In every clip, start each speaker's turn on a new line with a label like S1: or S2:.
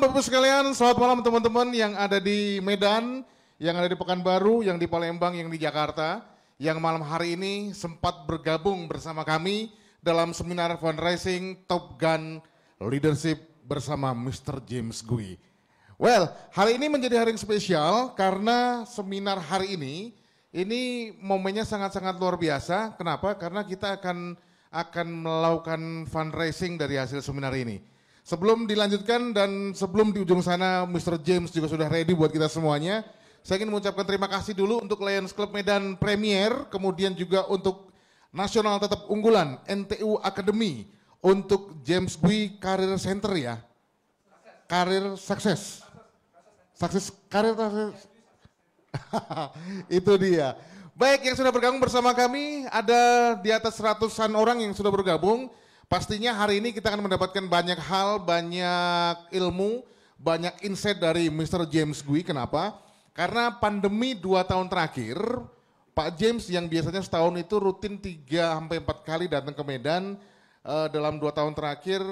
S1: Bapak-Ibu sekalian, selamat malam teman-teman yang ada di Medan, yang ada di Pekanbaru, yang di Palembang, yang di Jakarta, yang malam hari ini sempat bergabung bersama kami dalam seminar fundraising Top Gun Leadership bersama Mr. James Gui. Well, hari ini menjadi hari yang spesial karena seminar hari ini momennya sangat-sangat luar biasa. Kenapa? Karena kita akan melakukan fundraising dari hasil seminar ini. Sebelum dilanjutkan dan sebelum di ujung sana Mr. James juga sudah ready buat kita semuanya. Saya ingin mengucapkan terima kasih dulu untuk Lions Club Medan Premier, kemudian juga untuk Nasional Tetap Unggulan NTU Academy, untuk James Gui Career Center ya. Karir sukses. Sukses karir sukses. Itu dia. Baik, yang sudah bergabung bersama kami ada di atas ratusan orang yang sudah bergabung. Pastinya hari ini kita akan mendapatkan banyak hal, banyak ilmu, banyak insight dari Mr. James Gui. Kenapa? Karena pandemi 2 tahun terakhir, Pak James yang biasanya setahun itu rutin 3-4 kali datang ke Medan, dalam 2 tahun terakhir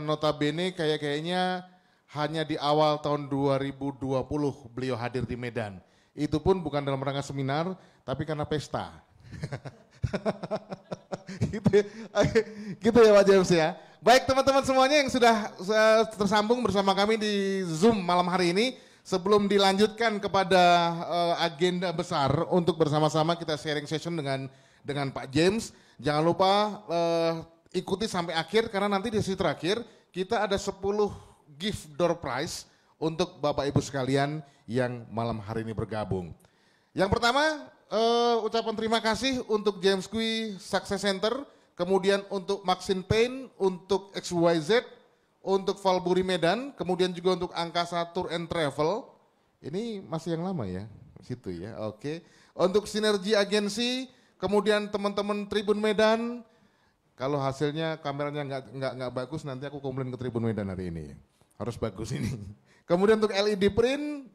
S1: notabene kayaknya hanya di awal tahun 2020 beliau hadir di Medan. Itu pun bukan dalam rangka seminar, tapi karena pesta. gitu ya Pak James ya. Baik teman-teman semuanya yang sudah tersambung bersama kami di Zoom malam hari ini, sebelum dilanjutkan kepada agenda besar untuk bersama-sama kita sharing session dengan Pak James, jangan lupa ikuti sampai akhir karena nanti di sesi terakhir kita ada 10 gift door prize untuk Bapak Ibu sekalian yang malam hari ini bergabung. Yang pertama, ucapan terima kasih untuk James Gui Success Center, kemudian untuk Maxine Pain, untuk XYZ, untuk Valburi Medan, kemudian juga untuk Angkasa Tour and Travel. Ini masih yang lama ya, situ ya, oke. Untuk Sinergi Agensi, kemudian teman-teman Tribun Medan. Kalau hasilnya kameranya nggak bagus, nanti aku komplain ke Tribun Medan hari ini. Harus bagus ini. Kemudian untuk LED Print,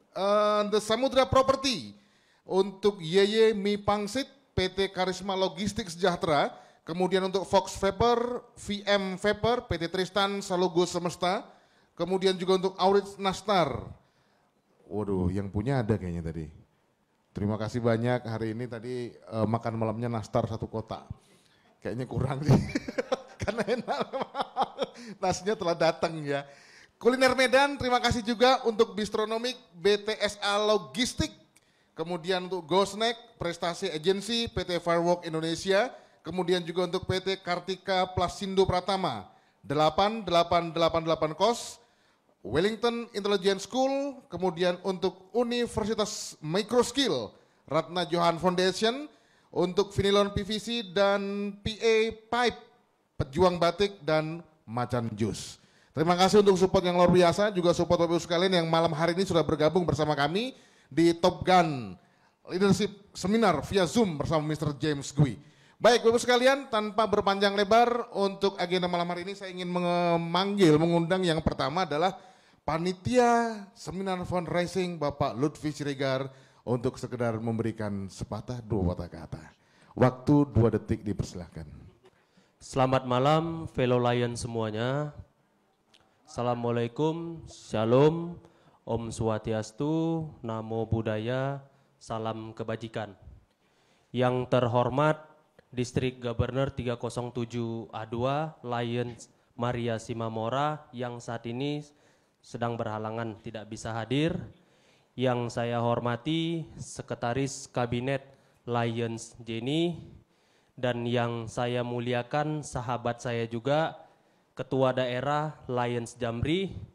S1: The Samudra Property. Untuk Yeye Mi Pangsit, PT Karisma Logistik Sejahtera, kemudian untuk Fox Vapor, VM Vapor, PT Tristan Salogo Semesta, kemudian juga untuk Aurit Nastar. Waduh, yang punya ada kayaknya tadi. Terima kasih banyak, hari ini tadi makan malamnya Nastar 1 kotak. Kayaknya kurang sih, karena enak. Nasinya telah datang ya. Kuliner Medan, terima kasih juga untuk Bistronomik, BTSA Logistik. Kemudian untuk Go Snack, Prestasi Agensi, PT Firework Indonesia, kemudian juga untuk PT Kartika Plasindo Pratama, 8888 KOS, Wellington Intelligence School, kemudian untuk Universitas Microskill, Ratna Johan Foundation, untuk Vinilon PVC dan PA Pipe, Pejuang Batik dan Macan Jus. Terima kasih untuk support yang luar biasa, juga support Bapak Ibu sekalian yang malam hari ini sudah bergabung bersama kami di Top Gun Leadership Seminar via Zoom bersama Mr. James Gui. Baik Bapak sekalian, tanpa berpanjang lebar untuk agenda malam hari ini saya ingin mengundang yang pertama adalah Panitia Seminar Fundraising Bapak Lutfi Siregar untuk sekedar memberikan sepatah 2 patah kata. Waktu 2 detik dipersilahkan.
S2: Selamat malam fellow Lion semuanya. Assalamualaikum, Shalom. Om Swastiastu, Namo Buddhaya, Salam Kebajikan. Yang terhormat Distrik Governor 307A2 Lions Maria Simamora yang saat ini sedang berhalangan tidak bisa hadir. Yang saya hormati Sekretaris Kabinet Lions Jenny, dan yang saya muliakan sahabat saya juga Ketua Daerah Lions Jamri.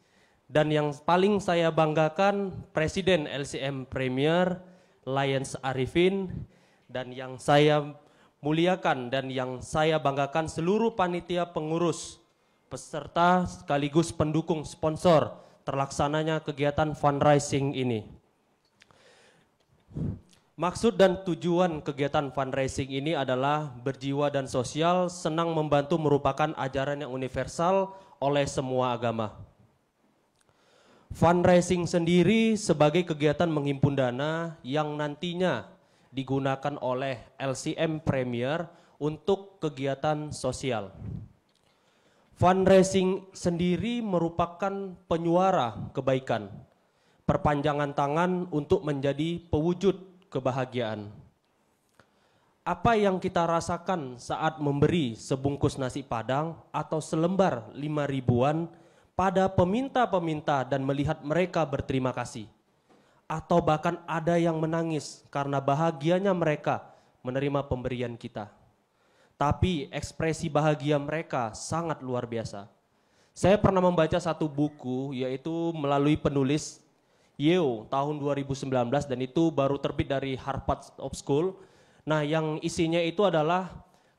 S2: Dan yang paling saya banggakan Presiden LCM Premier Lions Arifin, dan yang saya muliakan dan yang saya banggakan seluruh panitia pengurus, peserta sekaligus pendukung sponsor terlaksananya kegiatan fundraising ini. Maksud dan tujuan kegiatan fundraising ini adalah berjiwa dan sosial, senang membantu merupakan ajaran yang universal oleh semua agama. Fundraising sendiri sebagai kegiatan menghimpun dana yang nantinya digunakan oleh LCM Premier untuk kegiatan sosial. Fundraising sendiri merupakan penyuara kebaikan, perpanjangan tangan untuk menjadi pewujud kebahagiaan. Apa yang kita rasakan saat memberi sebungkus nasi padang atau selembar 5 ribuan pada peminta-peminta dan melihat mereka berterima kasih. Atau bahkan ada yang menangis karena bahagianya mereka menerima pemberian kita. Tapi ekspresi bahagia mereka sangat luar biasa. Saya pernah membaca satu buku yaitu melalui penulis Yeo tahun 2019 dan itu baru terbit dari Harvard School. Nah, yang isinya itu adalah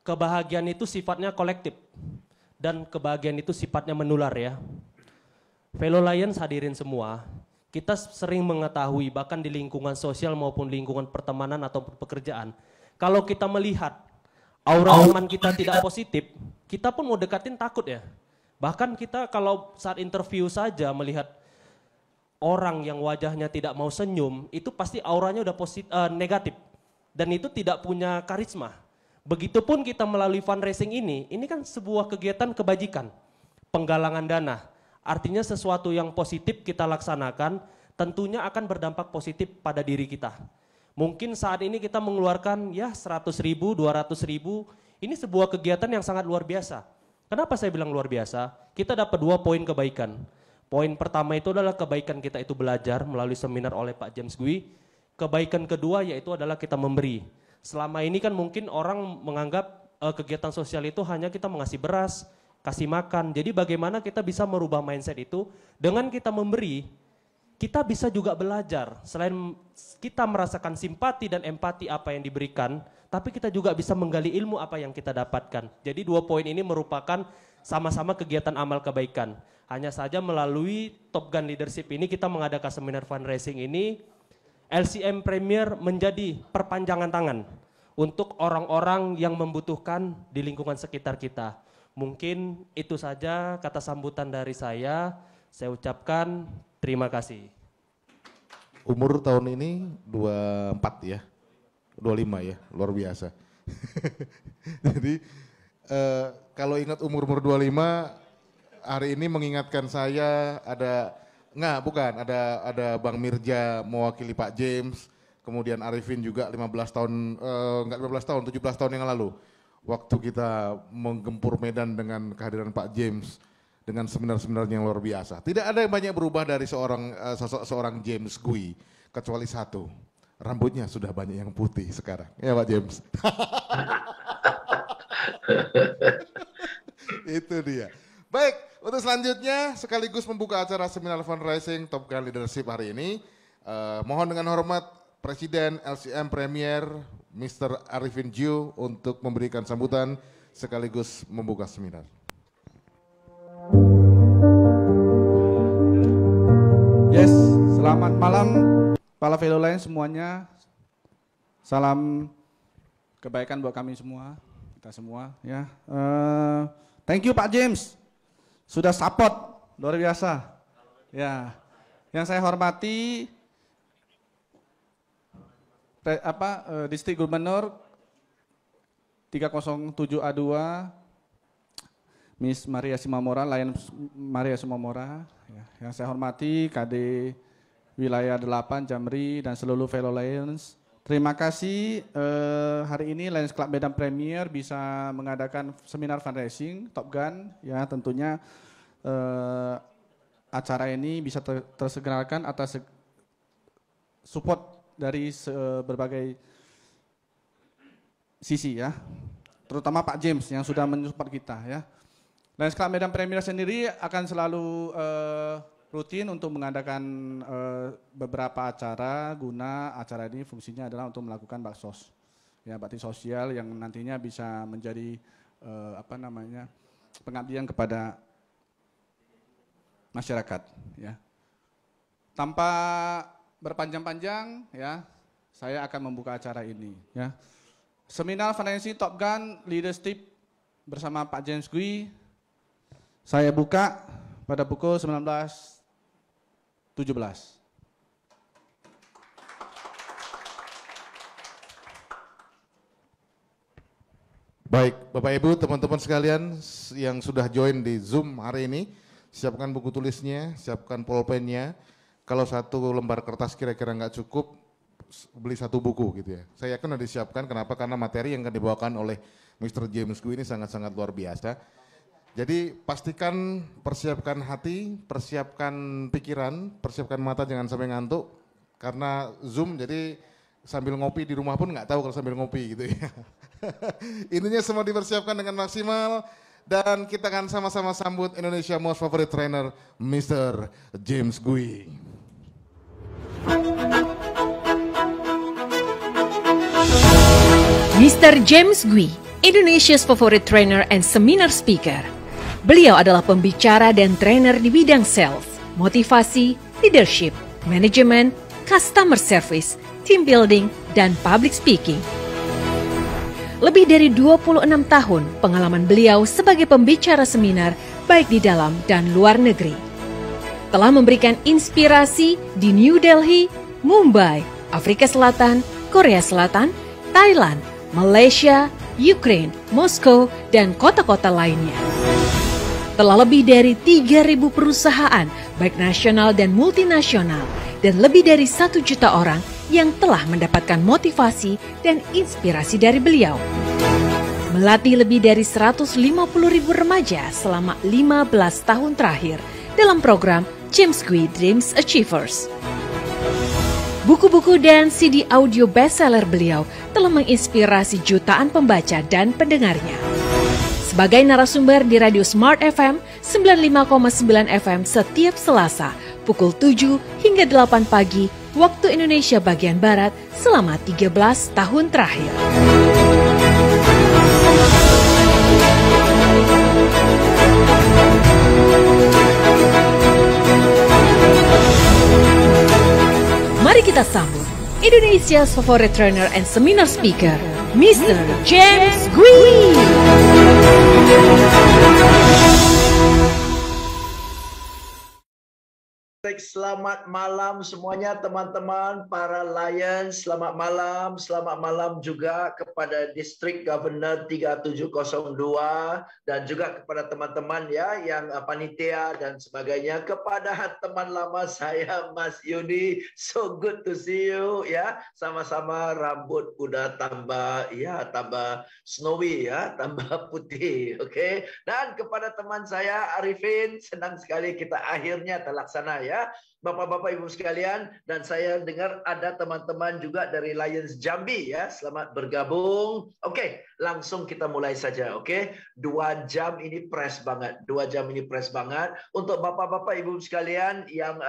S2: kebahagiaan itu sifatnya kolektif dan kebahagiaan itu sifatnya menular ya. Fellow Lions hadirin semua, kita sering mengetahui bahkan di lingkungan sosial maupun lingkungan pertemanan atau pekerjaan, kalau kita melihat aura teman kita tidak positif, kita pun mau dekatin takut ya. Bahkan kita kalau saat interview saja melihat orang yang wajahnya tidak mau senyum, itu pasti auranya udah negatif. Dan itu tidak punya karisma. Begitupun kita melalui fundraising ini kan sebuah kegiatan kebajikan, penggalangan dana. Artinya sesuatu yang positif kita laksanakan tentunya akan berdampak positif pada diri kita. Mungkin saat ini kita mengeluarkan ya 100 ribu, 200 ribu, ini sebuah kegiatan yang sangat luar biasa. Kenapa saya bilang luar biasa? Kita dapat 2 poin kebaikan. Poin pertama itu adalah kebaikan kita itu belajar melalui seminar oleh Pak James Gui. Kebaikan kedua yaitu adalah kita memberi. Selama ini kan mungkin orang menganggap kegiatan sosial itu hanya kita mengasih beras, kasih makan. Jadi bagaimana kita bisa merubah mindset itu dengan kita memberi, kita bisa juga belajar. Selain kita merasakan simpati dan empati apa yang diberikan, tapi kita juga bisa menggali ilmu apa yang kita dapatkan. Jadi 2 poin ini merupakan sama-sama kegiatan amal kebaikan. Hanya saja melalui Top Gun Leadership ini kita mengadakan seminar fundraising ini, LCM Premier menjadi perpanjangan tangan untuk orang-orang yang membutuhkan di lingkungan sekitar kita. Mungkin itu saja kata sambutan dari saya ucapkan terima kasih.
S1: Umur tahun ini 24 ya, 25 ya, luar biasa. Jadi kalau ingat umur 25, hari ini mengingatkan saya ada Bang Mirja mewakili Pak James, kemudian Arifin juga 15 tahun, enggak 15 tahun, 17 tahun yang lalu. Waktu kita menggempur Medan dengan kehadiran Pak James dengan seminar-seminarnya yang luar biasa. Tidak ada yang banyak berubah dari sosok seorang James Gui, kecuali satu, rambutnya sudah banyak yang putih sekarang. Ya Pak James. Itu dia. Baik, untuk selanjutnya sekaligus membuka acara seminar fundraising Top Gun Leadership hari ini. Mohon dengan hormat Presiden LCM Premier Mr. Arifin Jiu untuk memberikan sambutan sekaligus membuka seminar.
S3: Yes, selamat malam para fellow Lions semuanya. Salam kebaikan buat kami semua, kita semua ya. Thank you Pak James, sudah support luar biasa. Ya, yang saya hormati Distrik Gubernur 307A2 Miss Maria Simamora, Lion Maria Simamora, ya. Yang saya hormati KD Wilayah 8 Jamri dan seluruh fellow Lions. Terima kasih hari ini Lions Club Medan Premier bisa mengadakan seminar fundraising Top Gun, ya tentunya acara ini bisa tersegerakan atas support dari berbagai sisi ya, terutama Pak James yang sudah mensupport kita ya. Lions Club Medan Premier sendiri akan selalu rutin untuk mengadakan beberapa acara, guna acara ini fungsinya adalah untuk melakukan baksos, ya bakti sosial yang nantinya bisa menjadi pengabdian kepada masyarakat ya. Tanpa berpanjang-panjang ya, saya akan membuka acara ini ya. Seminar Fundraising Top Gun Leadership bersama Pak James Gui saya buka pada pukul 19.17.
S1: Baik, Bapak Ibu, teman-teman sekalian yang sudah join di Zoom hari ini, siapkan buku tulisnya, siapkan pulpennya. Kalau satu lembar kertas kira-kira nggak cukup, beli satu buku gitu ya. Saya yakin sudah disiapkan, kenapa? Karena materi yang akan dibawakan oleh Mr. James Gui ini sangat-sangat luar biasa. Jadi pastikan persiapkan hati, persiapkan pikiran, persiapkan mata, jangan sampai ngantuk. Karena Zoom jadi sambil ngopi di rumah pun nggak tahu kalau sambil ngopi gitu ya. Intinya semua dipersiapkan dengan maksimal dan kita akan sama-sama sambut Indonesia Most Favorite Trainer Mr. James Gui.
S4: Mr. James Gui, Indonesia's favorite trainer and seminar speaker. Beliau adalah pembicara dan trainer di bidang sales, motivasi, leadership, manajemen, customer service, team building, dan public speaking. Lebih dari 26 tahun pengalaman beliau sebagai pembicara seminar baik di dalam dan luar negeri. Telah memberikan inspirasi di New Delhi, Mumbai, Afrika Selatan, Korea Selatan, Thailand, Malaysia, Ukraine, Moskow, dan kota-kota lainnya. Telah lebih dari 3.000 perusahaan baik nasional dan multinasional dan lebih dari 1 juta orang yang telah mendapatkan motivasi dan inspirasi dari beliau. Melatih lebih dari 150.000 remaja selama 15 tahun terakhir dalam program James Gui Dreams Achievers. Buku-buku dan CD audio bestseller beliau telah menginspirasi jutaan pembaca dan pendengarnya. Sebagai narasumber di Radio Smart FM 95,9 FM setiap Selasa pukul 7 hingga 8 pagi waktu Indonesia bagian Barat selama 13 tahun terakhir. Mari kita sambut Indonesia's favorite trainer and seminar speaker, Mr. James Gui.
S5: Selamat malam semuanya teman-teman, para Lions, selamat malam juga kepada District Governor 3702 dan juga kepada teman-teman ya yang panitia dan sebagainya, kepada teman lama saya Mas Yudi, so good to see you ya, sama-sama rambut udah tambah snowy ya, tambah putih, oke. Dan kepada teman saya Arifin, senang sekali kita akhirnya terlaksana ya. Bapak-bapak Ibu sekalian, dan saya dengar ada teman-teman juga dari Lions Jambi ya, selamat bergabung. Oke, langsung kita mulai saja, oke. 2 jam ini press banget, Untuk bapak-bapak Ibu sekalian yang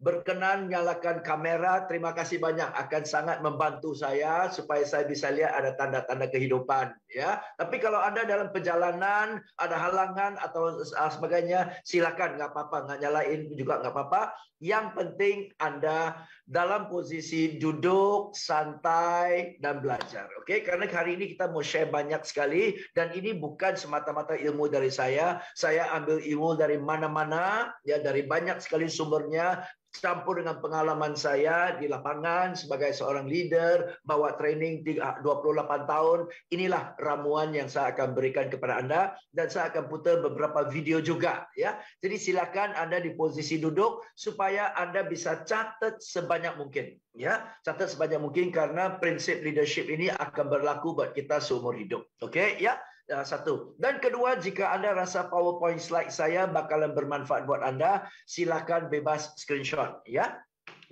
S5: berkenan nyalakan kamera, terima kasih banyak, akan sangat membantu saya supaya saya bisa lihat ada tanda-tanda kehidupan ya. Tapi kalau Anda dalam perjalanan ada halangan atau sebagainya, silakan, nggak apa-apa, nggak nyalain juga nggak apa-apa. Yang penting Anda dalam posisi duduk, santai, dan belajar. Oke, karena hari ini kita mau share banyak sekali, dan ini bukan semata-mata ilmu dari saya. Saya ambil ilmu dari mana-mana, ya, dari banyak sekali sumbernya, campur dengan pengalaman saya di lapangan sebagai seorang leader, bawa training 28 tahun. Inilah ramuan yang saya akan berikan kepada Anda, dan saya akan putar beberapa video juga ya. Jadi silakan Anda di posisi duduk supaya Anda bisa catat sebanyak mungkin ya. Catat sebanyak mungkin karena prinsip leadership ini akan berlaku buat kita seumur hidup. Oke ya. Satu. Dan kedua, jika Anda rasa PowerPoint slide saya bakalan bermanfaat buat Anda, silakan bebas screenshot ya.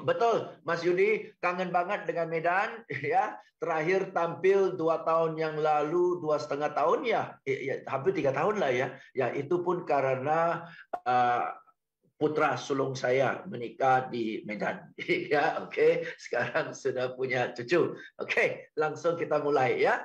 S5: Betul, Mas Yudi kangen banget dengan Medan ya. Terakhir tampil 2 tahun yang lalu, 2,5 tahun ya, hampir 3 tahun lah ya. Ya, itu pun karena putra sulung saya menikah di Medan. Ya, oke. Sekarang sudah punya cucu. Oke, langsung kita mulai ya.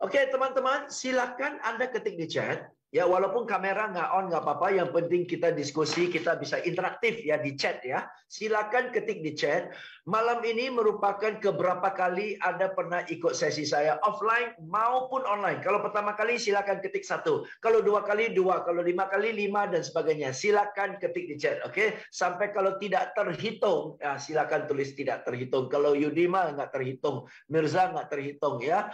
S5: Oke, teman-teman, silakan Anda ketik di chat Ya, walaupun kamera nggak on nggak apa-apa, yang penting kita diskusi, kita bisa interaktif ya di chat ya. Silakan ketik di chat. Malam ini merupakan keberapa kali Anda pernah ikut sesi saya offline maupun online. Kalau pertama kali silakan ketik 1, kalau 2 kali 2, kalau 5 kali 5 dan sebagainya. Silakan ketik di chat, oke? Sampai kalau tidak terhitung, ya silakan tulis tidak terhitung. Kalau Yudima nggak terhitung, Mirza nggak terhitung ya,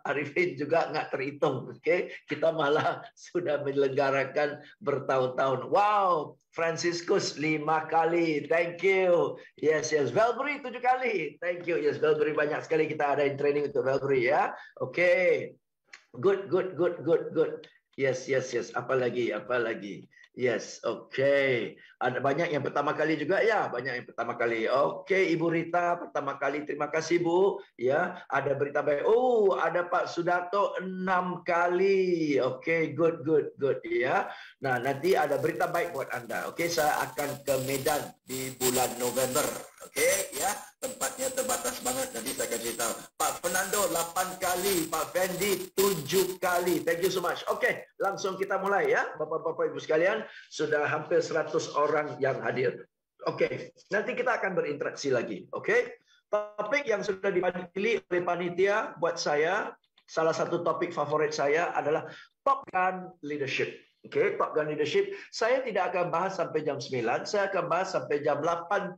S5: Arifin juga nggak terhitung, oke? Kita malah sudah menyelenggarakan bertahun-tahun. Wow, Franciscus 5 kali. Thank you. Yes, Velbury 7 kali. Thank you. Yes, Velbury banyak sekali kita ada training untuk Velbury ya. Oke. Good. Yes. Apa lagi? Yes, oke. Ada banyak yang pertama kali juga ya, banyak yang pertama kali. Oke, Ibu Rita pertama kali. Terima kasih Bu. Ya, ada berita baik. Oh, ada Pak Sudarto 6 kali. Oke, good ya. Nah, nanti ada berita baik buat Anda. Oke, saya akan ke Medan di bulan November. Oke, ya. Tempatnya terbatas banget, nanti saya akan cerita. Pak Fernando 8 kali, Pak Fendi 7 kali. Thank you so much. Oke, langsung kita mulai ya. Bapak-bapak Ibu sekalian, sudah hampir 100 orang yang hadir. Oke, nanti kita akan berinteraksi lagi. Oke, topik yang sudah dipilih oleh panitia buat saya, salah satu topik favorit saya adalah Top Gun Leadership. Oke, Top Gun Leadership. Saya tidak akan bahas sampai jam 9. Saya akan bahas sampai jam 8.30.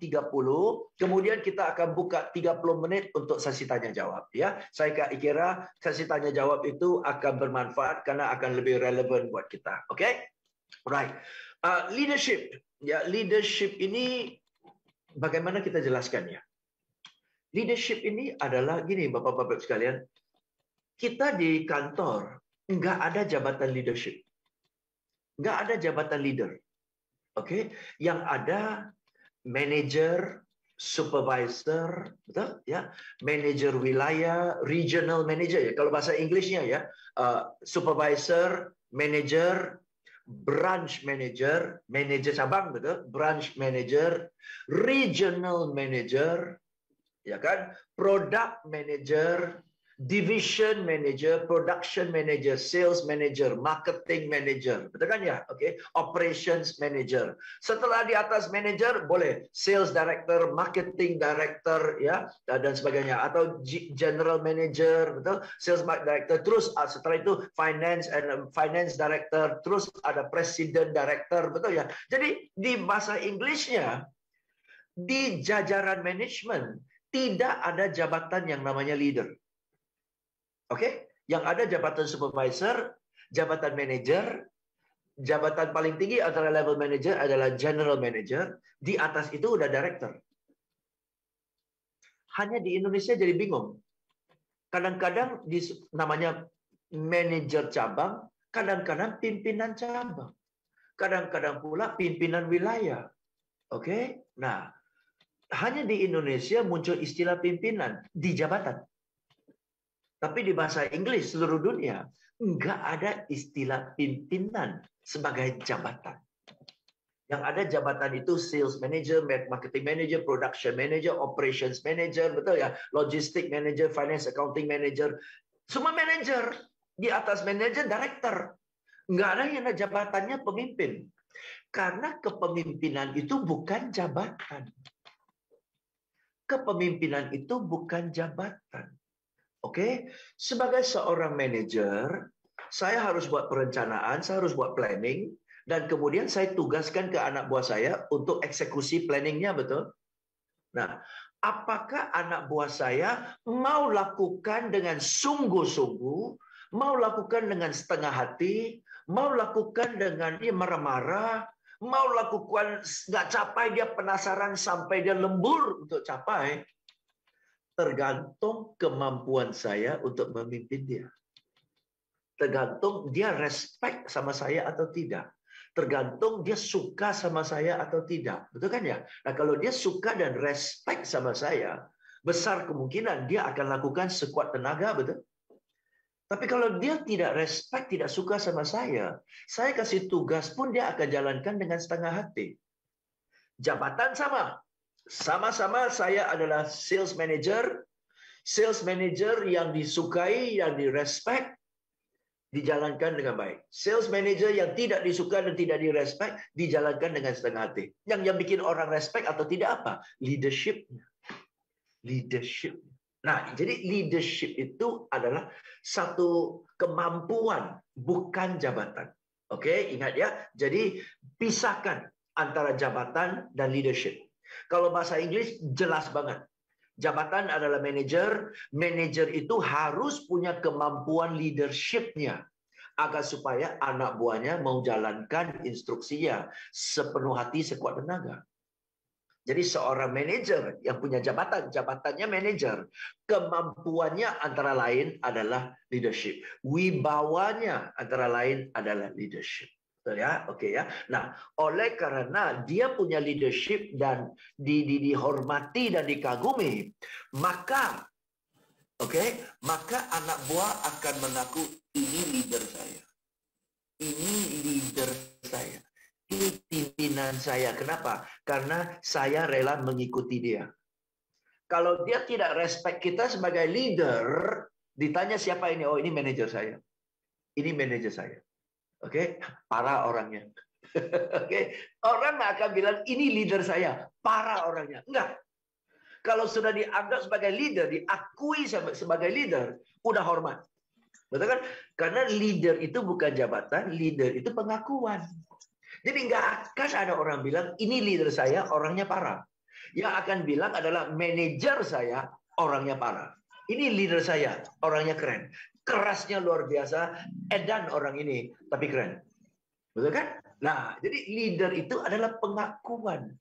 S5: Kemudian kita akan buka 30 menit untuk sesi tanya jawab. Ya, saya kira sesi tanya jawab itu akan bermanfaat karena akan lebih relevan buat kita. Oke, right. Leadership. Ya, leadership ini bagaimana kita jelaskan ya? Leadership ini adalah gini, bapak-bapak sekalian. Kita di kantor nggak ada jabatan leadership. Nggak ada jabatan leader. Oke, yang ada manager, supervisor, betul ya, manager wilayah, regional manager ya. Kalau bahasa Inggrisnya ya, supervisor, manager, branch manager, manager cabang betul, branch manager, regional manager, ya kan, product manager, division manager, production manager, sales manager, marketing manager. Betul kan ya? Oke. Operations manager. Setelah di atas manager boleh sales director, marketing director ya dan sebagainya, atau general manager, betul? Sales director, terus setelah itu finance director, terus ada president director, betul ya? Jadi di bahasa Inggrisnya di jajaran manajemen tidak ada jabatan yang namanya leader. Oke, yang ada jabatan supervisor, jabatan manager, jabatan paling tinggi antara level manager adalah general manager, di atas itu udah director. Hanya di Indonesia jadi bingung. Kadang-kadang namanya manajer cabang, kadang-kadang pimpinan cabang. Kadang-kadang pula pimpinan wilayah. Oke, nah hanya di Indonesia muncul istilah pimpinan di jabatan. Tapi di bahasa Inggris seluruh dunia nggak ada istilah pimpinan sebagai jabatan. Yang ada jabatan itu sales manager, marketing manager, production manager, operations manager, betul ya, logistic manager, finance accounting manager, semua manager. Di atas manager director. Nggak ada yang ada jabatannya pemimpin. Karena kepemimpinan itu bukan jabatan. Kepemimpinan itu bukan jabatan. Oke, sebagai seorang manajer, saya harus buat perencanaan, saya harus buat planning, dan kemudian saya tugaskan ke anak buah saya untuk eksekusi planningnya, betul? Nah, apakah anak buah saya mau lakukan dengan sungguh-sungguh, mau lakukan dengan setengah hati, mau lakukan dengan dia marah-marah, mau lakukan nggak capai, dia penasaran sampai dia lembur untuk capai? Tergantung kemampuan saya untuk memimpin dia. Tergantung dia respect sama saya atau tidak. Tergantung dia suka sama saya atau tidak. Betul kan ya? Nah, kalau dia suka dan respect sama saya, besar kemungkinan dia akan lakukan sekuat tenaga, betul? Tapi kalau dia tidak respect, tidak suka sama saya kasih tugas pun dia akan jalankan dengan setengah hati. Jabatan sama. Sama-sama saya adalah sales manager yang disukai, yang direspect. dijalankan dengan baik. Sales manager yang tidak disuka dan tidak direspek dijalankan dengan setengah hati. Yang bikin orang respect atau tidak apa? Leadership-nya. Leadership. Nah, jadi leadership itu adalah satu kemampuan, bukan jabatan. Oke, ingat ya. Jadi pisahkan antara jabatan dan leadership. Kalau bahasa Inggris jelas banget. Jabatan adalah manajer. Manajer itu harus punya kemampuan leadership-nya agar supaya anak buahnya mau jalankan instruksinya sepenuh hati, sekuat tenaga. Jadi seorang manajer yang punya jabatan, jabatannya manajer. Kemampuannya antara lain adalah leadership. Wibawanya antara lain adalah leadership. Betul ya? Oke ya. Nah, oleh karena dia punya leadership dan dihormati dan dikagumi, maka maka anak buah akan mengaku, ini leader saya. Ini leader saya. Ini pimpinan saya. Kenapa? Karena saya rela mengikuti dia. Kalau dia tidak respect kita sebagai leader, ditanya siapa ini? Oh, ini manajer saya. Ini manajer saya. Oke, parah orangnya. Oke, orang nggak akan bilang ini leader saya, parah orangnya. Enggak. Kalau sudah dianggap sebagai leader, diakui sebagai leader, udah hormat. Betul kan? Karena leader itu bukan jabatan, leader itu pengakuan. Jadi nggak akan ada orang bilang, ini leader saya, orangnya parah. Yang akan bilang adalah manajer saya, orangnya parah. Ini leader saya, orangnya keren. Kerasnya luar biasa, edan orang ini, tapi keren. Betul kan? Nah, jadi leader itu adalah pengakuan.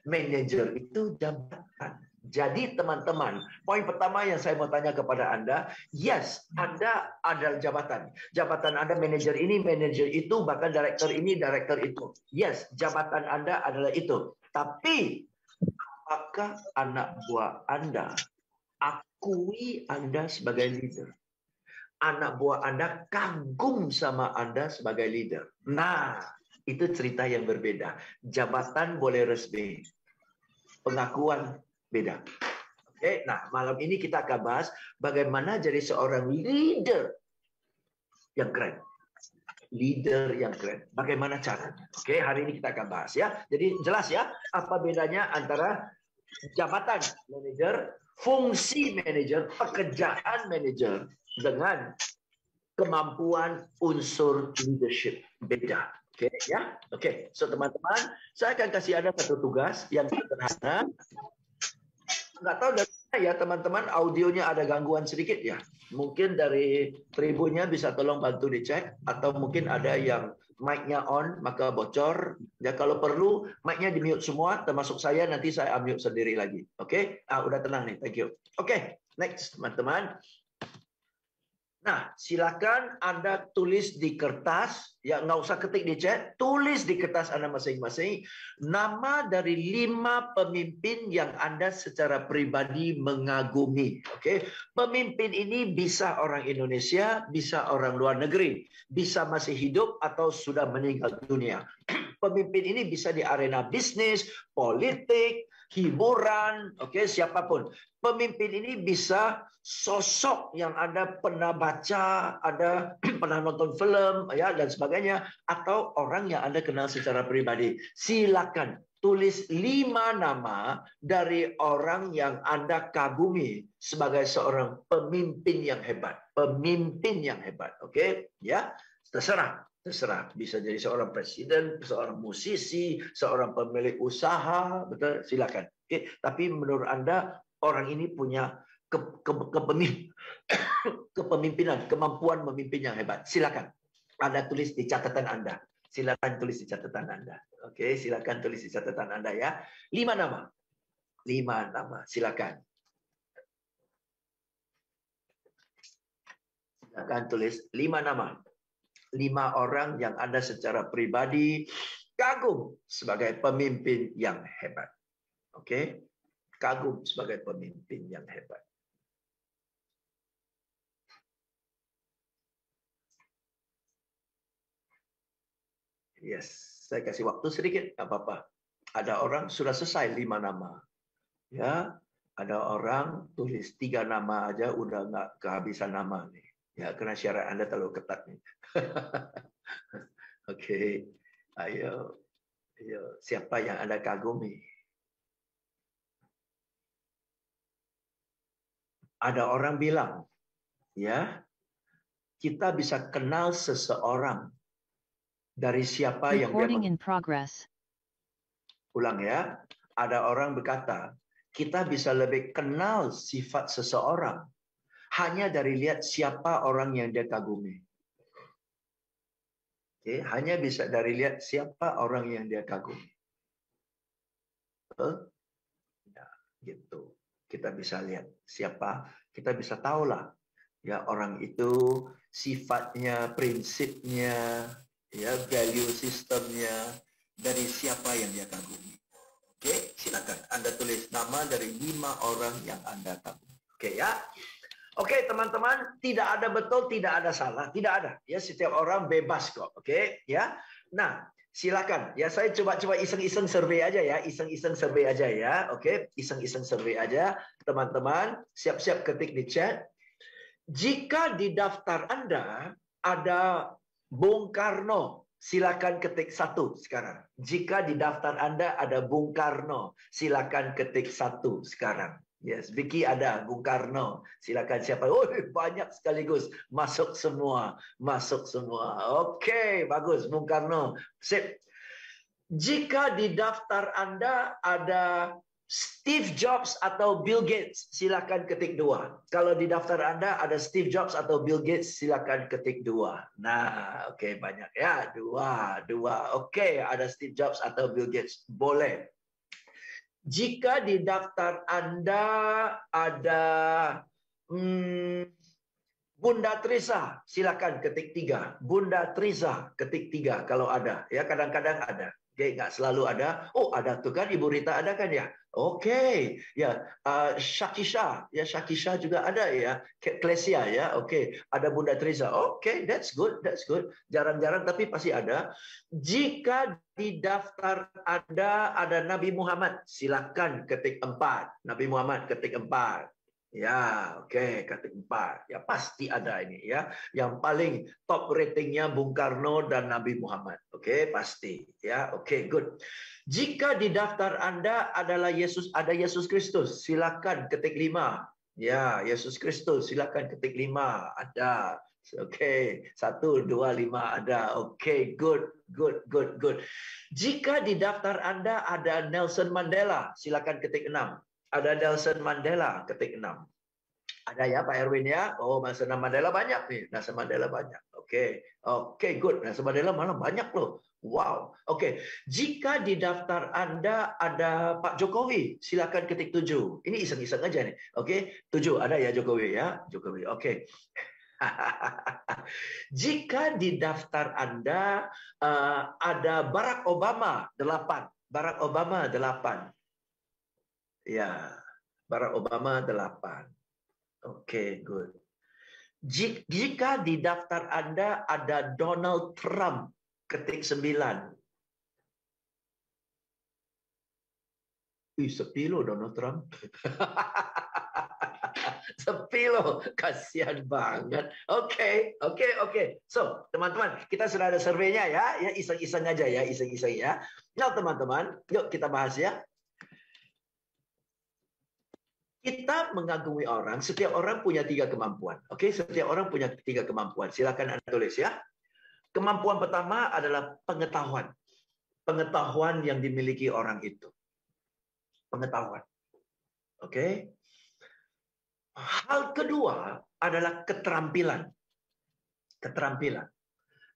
S5: Manajer itu jabatan. Jadi teman-teman, poin pertama yang saya mau tanya kepada Anda, yes, Anda ada jabatan. Jabatan Anda manajer ini, manajer itu, bahkan direktur ini, direktur itu. Yes, jabatan Anda adalah itu. Tapi, apakah anak buah Anda akui Anda sebagai leader? Anak buah Anda kagum sama Anda sebagai leader. Nah, itu cerita yang berbeda. Jabatan boleh resmi. Pengakuan beda. Oke, nah malam ini kita akan bahas bagaimana jadi seorang leader yang keren. Leader yang keren. Bagaimana caranya? Oke, hari ini kita akan bahas ya. Jadi jelas ya, apa bedanya antara jabatan manajer, fungsi manajer, pekerjaan manajer dengan kemampuan unsur leadership. Beda. Oke ya. Oke, so teman-teman, saya akan kasih Anda satu tugas yang sederhana. Nggak tahu dari mana ya teman-teman, audionya ada gangguan sedikit ya. Mungkin dari tribunnya bisa tolong bantu dicek, atau mungkin ada yang mic-nya on maka bocor. Ya kalau perlu mic-nya di mute semua, termasuk saya, nanti saya unmute sendiri lagi. Oke? Udah tenang nih, thank you. Oke, next teman-teman. Nah, silakan Anda tulis di kertas, ya nggak usah ketik di chat, tulis di kertas Anda masing-masing nama dari 5 pemimpin yang Anda secara pribadi mengagumi. Oke, pemimpin ini bisa orang Indonesia, bisa orang luar negeri, bisa masih hidup atau sudah meninggal dunia. Pemimpin ini bisa di arena bisnis, politik, hiburan, oke, siapapun. Pemimpin ini bisa sosok yang Anda pernah baca, Anda pernah nonton film, ya dan sebagainya, atau orang yang Anda kenal secara pribadi. Silakan tulis 5 nama dari orang yang Anda kagumi sebagai seorang pemimpin yang hebat. Pemimpin yang hebat, oke? Ya, terserah. Terserah, bisa jadi seorang presiden, seorang musisi, seorang pemilik usaha, betul, silakan. Oke, tapi menurut Anda orang ini punya kepemimpinan, kemampuan memimpin yang hebat. Silakan. Anda tulis di catatan Anda. Silakan tulis di catatan Anda. Oke, silakan tulis di catatan Anda ya. 5 nama. 5 nama, silakan. Silakan tulis 5 nama. 5 orang yang Anda secara pribadi kagum sebagai pemimpin yang hebat. Oke? Kagum sebagai pemimpin yang hebat. Yes, saya kasih waktu sedikit, nggak apa-apa. Ada orang sudah selesai 5 nama. Ya, ada orang tulis 3 nama aja udah nggak kehabisan nama nih. Ya, karena syarat Anda terlalu ketat nih. Oke, ayo, siapa yang Anda kagumi? Ada orang bilang, ya, kita bisa kenal seseorang dari siapa yang dia
S6: Recording in progress.
S5: ulang ya. Ada orang berkata, kita bisa lebih kenal sifat seseorang hanya dari lihat siapa orang yang dia kagumi. Oke, hanya bisa dari lihat siapa orang yang dia kagumi. Ya, gitu. Kita bisa lihat siapa, kita bisa tahulah ya orang itu sifatnya, prinsipnya, ya value sistemnya dari siapa yang dia kagumi. Oke, silakan Anda tulis nama dari 5 orang yang Anda kagumi. Oke ya. Oke teman-teman, tidak ada betul, tidak ada salah, tidak ada. Ya, setiap orang bebas kok. Oke, ya. Nah, silakan. Ya, saya coba iseng-iseng survei aja ya, iseng-iseng survei aja ya. Oke, iseng-iseng survei aja. Teman-teman, siap-siap ketik di chat. Jika di daftar Anda ada Bung Karno, silakan ketik 1 sekarang. Jika di daftar Anda ada Bung Karno, silakan ketik 1 sekarang. Yes, Vicky ada, Bung Karno. Silakan siapa? Oh, banyak sekaligus. Masuk semua. Masuk semua. Oke, bagus. Bung Karno. Sip. Jika di daftar Anda ada Steve Jobs atau Bill Gates, silakan ketik 2. Kalau di daftar Anda ada Steve Jobs atau Bill Gates, silakan ketik 2. Nah, oke, banyak ya. 2. Oke, ada Steve Jobs atau Bill Gates. Boleh. Jika di daftar Anda ada Bunda Trisa, silakan ketik 3. Bunda Trisa, ketik 3 kalau ada. Ya, kadang-kadang ada. Oke, nggak selalu ada. Oh, ada tuh kan, Ibu Rita ada kan ya? Oke, ya. Shakisha, ya Shakisha juga ada ya. Klesia ya, oke. Ada Bunda Trisa. Oke, that's good. Jarang-jarang tapi pasti ada. Jika di daftar ada Nabi Muhammad, silakan ketik 4. Nabi Muhammad ketik 4. Ya, oke, ketik 4. Ya, pasti ada ini ya. Yang paling top ratingnya Bung Karno dan Nabi Muhammad. Oke, pasti. Ya, oke, good. Jika di daftar Anda adalah ada Yesus Kristus, silakan ketik 5. Ya, Yesus Kristus, silakan ketik 5. Ada. Oke, 1, 2, 5 ada. Oke, good. Jika di daftar Anda ada Nelson Mandela, silakan ketik 6. Ada Nelson Mandela, ketik 6. Ada ya Pak Erwin ya? Oh, Nelson Mandela banyak nih. Nelson Mandela banyak. Oke, good. Nelson Mandela malah banyak loh. Wow. Oke, jika di daftar Anda ada Pak Jokowi, silakan ketik 7. Ini iseng-iseng aja nih. Oke, 7 ada ya Jokowi ya? Jokowi, oke. Jika di daftar Anda ada Barack Obama, 8. Barack Obama 8. Ya, Barack Obama 8. Oke, good. Jika di daftar Anda ada Donald Trump, ketik 9. Sepi loh Donald Trump. Sepi loh, kasihan banget. Oke. So, teman-teman, kita sudah ada surveinya ya. Ya, iseng-iseng aja ya, iseng-iseng ya. Nah, teman-teman, yuk kita bahas ya. Kita mengagumi orang, setiap orang punya 3 kemampuan. Oke, setiap orang punya 3 kemampuan. Silakan Anda tulis ya. Kemampuan pertama adalah pengetahuan. Pengetahuan yang dimiliki orang itu. Pengetahuan. Oke. Hal kedua adalah keterampilan. Keterampilan.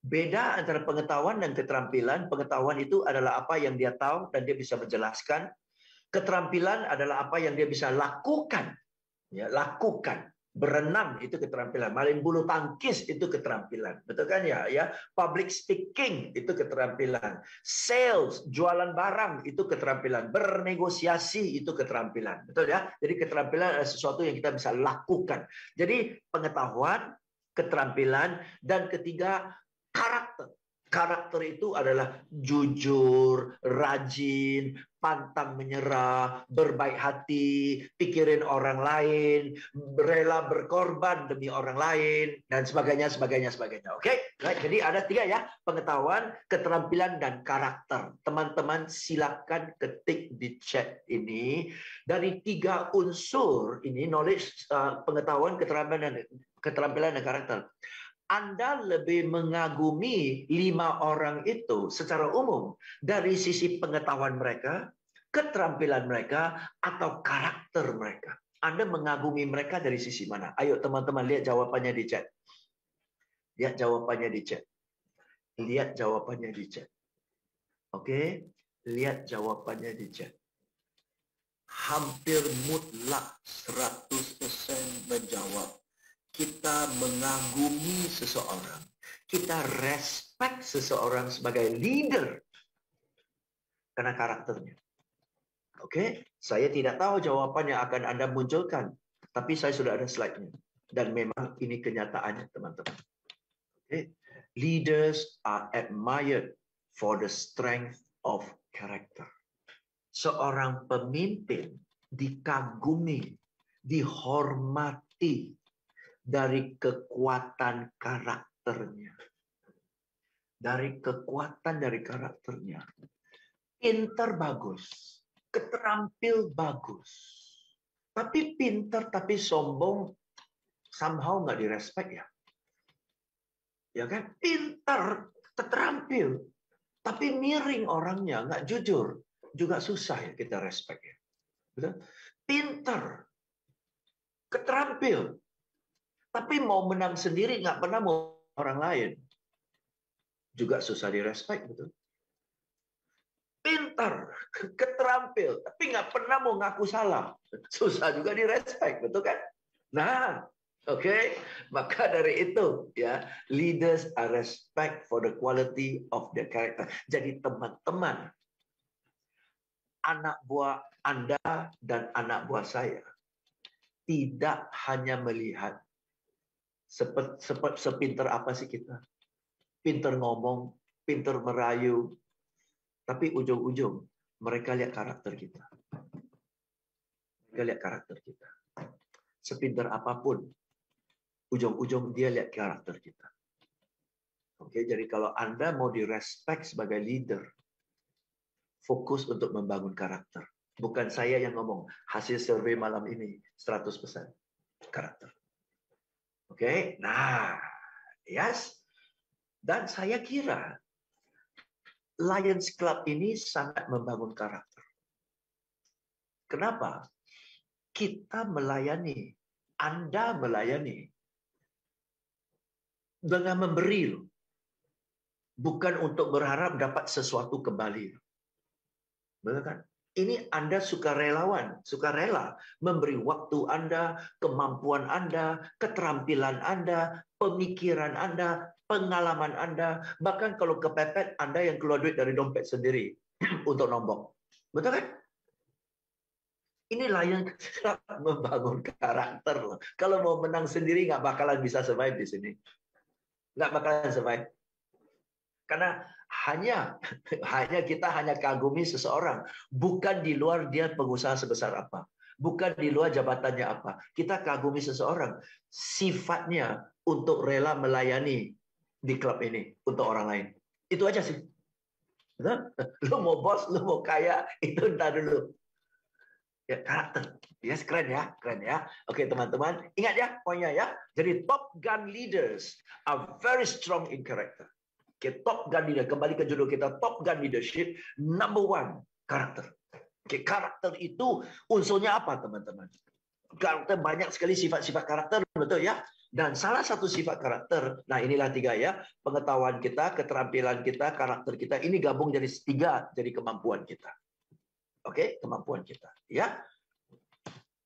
S5: Beda antara pengetahuan dan keterampilan. Pengetahuan itu adalah apa yang dia tahu dan dia bisa menjelaskan. Keterampilan adalah apa yang dia bisa lakukan. Ya, lakukan. Berenang itu keterampilan. Main bulu tangkis itu keterampilan. Betul kan ya? Ya, public speaking itu keterampilan. Sales, jualan barang itu keterampilan. Bernegosiasi itu keterampilan. Betul ya? Jadi keterampilan adalah sesuatu yang kita bisa lakukan. Jadi pengetahuan, keterampilan, dan ketiga karakter. Karakter itu adalah jujur, rajin, pantang menyerah, berbaik hati, pikirin orang lain, rela berkorban demi orang lain, dan sebagainya, sebagainya, sebagainya. Oke? Right? Jadi ada 3 ya, pengetahuan, keterampilan, dan karakter. Teman-teman silakan ketik di chat ini. Dari 3 unsur ini, knowledge, pengetahuan, keterampilan, dan karakter. Anda lebih mengagumi 5 orang itu secara umum dari sisi pengetahuan mereka, keterampilan mereka, atau karakter mereka. Anda mengagumi mereka dari sisi mana? Ayo teman-teman lihat jawabannya di chat. Lihat jawabannya di chat. Lihat jawabannya di chat. Oke? Lihat jawabannya di chat. Hampir mutlak 100% menjawab. Kita mengagumi seseorang. Kita respect seseorang sebagai leader. Karena karakternya. Oke? Saya tidak tahu jawaban yang akan Anda munculkan. Tapi saya sudah ada slide-nya. Dan memang ini kenyataannya, teman-teman. Oke? Leaders are admired for the strength of character. Seorang pemimpin dikagumi, dihormati dari kekuatan karakternya. Dari kekuatan dari karakternya. Pinter bagus. Keterampil bagus. Tapi pinter tapi sombong somehow nggak direspek ya. Ya kan? Pinter, keterampil. Tapi miring orangnya, nggak jujur. Juga susah ya kita respek ya. Betul? Pinter. Keterampil. Tapi mau menang sendiri, nggak pernah mau orang lain. Juga susah direspek, betul. Pintar, keterampil, tapi nggak pernah mau ngaku salah. Susah juga direspek, betul kan? Nah, oke. Maka dari itu, ya, leaders are respect for the quality of their character. Jadi teman-teman, anak buah Anda dan anak buah saya tidak hanya melihat sepinter apa sih kita? Pinter ngomong, pinter merayu. Tapi ujung-ujung mereka lihat karakter kita. Mereka lihat karakter kita. Sepinter apapun, ujung-ujung dia lihat karakter kita. Oke, jadi kalau Anda mau direspek sebagai leader, fokus untuk membangun karakter. Bukan saya yang ngomong, hasil survei malam ini 100% karakter. Oke, nah, yes. Dan saya kira Lions Club ini sangat membangun karakter. Kenapa? Kita melayani, Anda melayani dengan memberi, bukan untuk berharap dapat sesuatu kembali. Betul kan? Ini Anda sukarelawan, sukarela memberi waktu Anda, kemampuan Anda, keterampilan Anda, pemikiran Anda, pengalaman Anda, bahkan kalau kepepet Anda yang keluar duit dari dompet sendiri untuk nombok. Betul kan? Inilah yang membangun karakter. Kalau mau menang sendiri nggak bakalan bisa survive di sini. Nggak bakalan survive. Karena kita hanya kagumi seseorang, bukan di luar dia pengusaha sebesar apa, bukan di luar jabatannya apa. Kita kagumi seseorang, sifatnya untuk rela melayani di klub ini untuk orang lain. Itu aja sih. Lu mau bos, lu mau kaya, itu entar dulu. Ya, karakter. Yes, keren ya, keren ya. Oke, teman-teman, ingat ya poinnya ya. Jadi Top Gun leaders are very strong in character. Oke, Top Gun leader, kembali ke judul kita, Top Gun leadership, number 1, karakter. Oke, karakter itu unsurnya apa, teman-teman? Karakter banyak sekali sifat-sifat karakter, betul ya? Dan salah satu sifat karakter, nah inilah 3 ya, pengetahuan kita, keterampilan kita, karakter kita, ini gabung jadi 3, jadi kemampuan kita. Oke, kemampuan kita. Ya.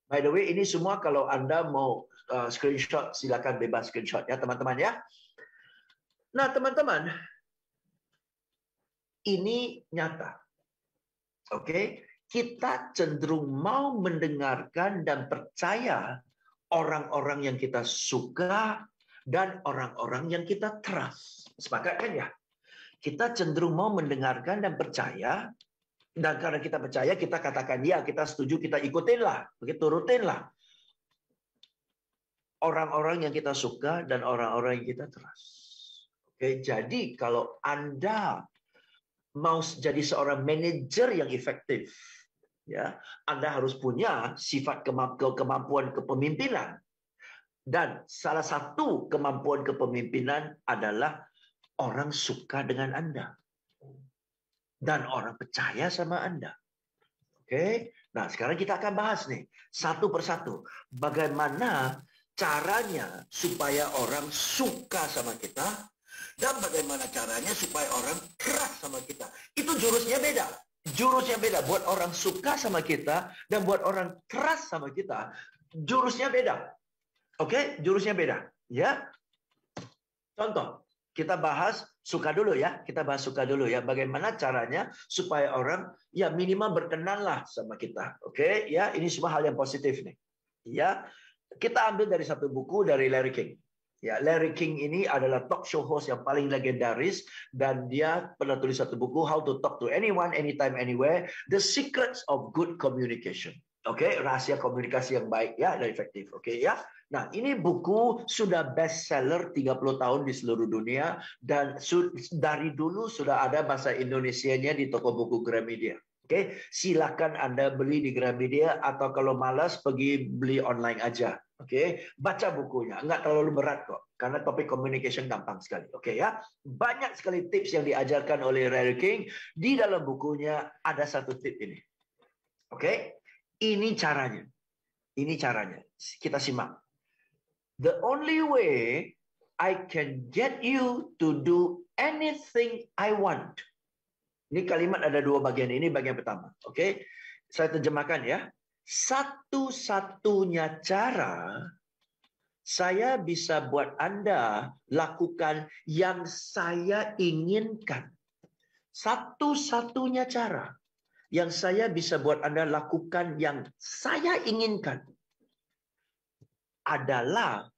S5: By the way, ini semua kalau Anda mau screenshot, silakan bebas screenshot ya, teman-teman ya. Nah, teman-teman, ini nyata. Oke, kita cenderung mau mendengarkan dan percaya orang-orang yang kita suka dan orang-orang yang kita trust. Sepakat kan ya? kita cenderung mau mendengarkan dan percaya. Dan karena kita percaya, kita katakan ya, kita setuju, kita ikutinlah, begitu rutinlah orang-orang yang kita suka dan orang-orang yang kita trust. Oke, jadi kalau Anda mau jadi seorang manajer yang efektif, ya, Anda harus punya sifat kemampuan kepemimpinan. Dan salah satu kemampuan kepemimpinan adalah orang suka dengan Anda. Dan orang percaya sama Anda. Oke, nah sekarang kita akan bahas nih satu persatu bagaimana caranya supaya orang suka sama kita dan bagaimana caranya supaya orang trust sama kita. Itu jurusnya beda. Jurusnya beda. Buat orang suka sama kita dan buat orang trust sama kita, jurusnya beda. Oke, jurusnya beda. Ya. Contoh, kita bahas suka dulu ya. Kita bahas suka dulu ya. Bagaimana caranya supaya orang ya minimal berkenanlah sama kita. Oke, ya, ini semua hal yang positif nih. Ya. Kita ambil dari satu buku dari Larry King. Ya, Larry King ini adalah talk show host yang paling legendaris dan dia pernah tulis satu buku How to Talk to Anyone, Anytime, Anywhere, The Secrets of Good Communication. Oke, rahasia komunikasi yang baik ya dan efektif. Oke ya. Nah, ini buku sudah bestseller 30 tahun di seluruh dunia dan dari dulu sudah ada bahasa Indonesianya di toko buku Gramedia. Oke, silakan Anda beli di Gramedia atau kalau malas pergi beli online aja. Oke, baca bukunya, nggak terlalu berat kok, karena topik communication gampang sekali. Oke ya, banyak sekali tips yang diajarkan oleh Larry King di dalam bukunya. Ada satu tip ini. Oke, ini caranya. Ini caranya. Kita simak. The only way I can get you to do anything I want. Ini kalimat ada dua bagian. Ini bagian pertama. Oke, saya terjemahkan ya. Satu-satunya cara saya bisa buat Anda lakukan yang saya inginkan. Satu-satunya cara yang saya bisa buat Anda lakukan yang saya inginkan adalah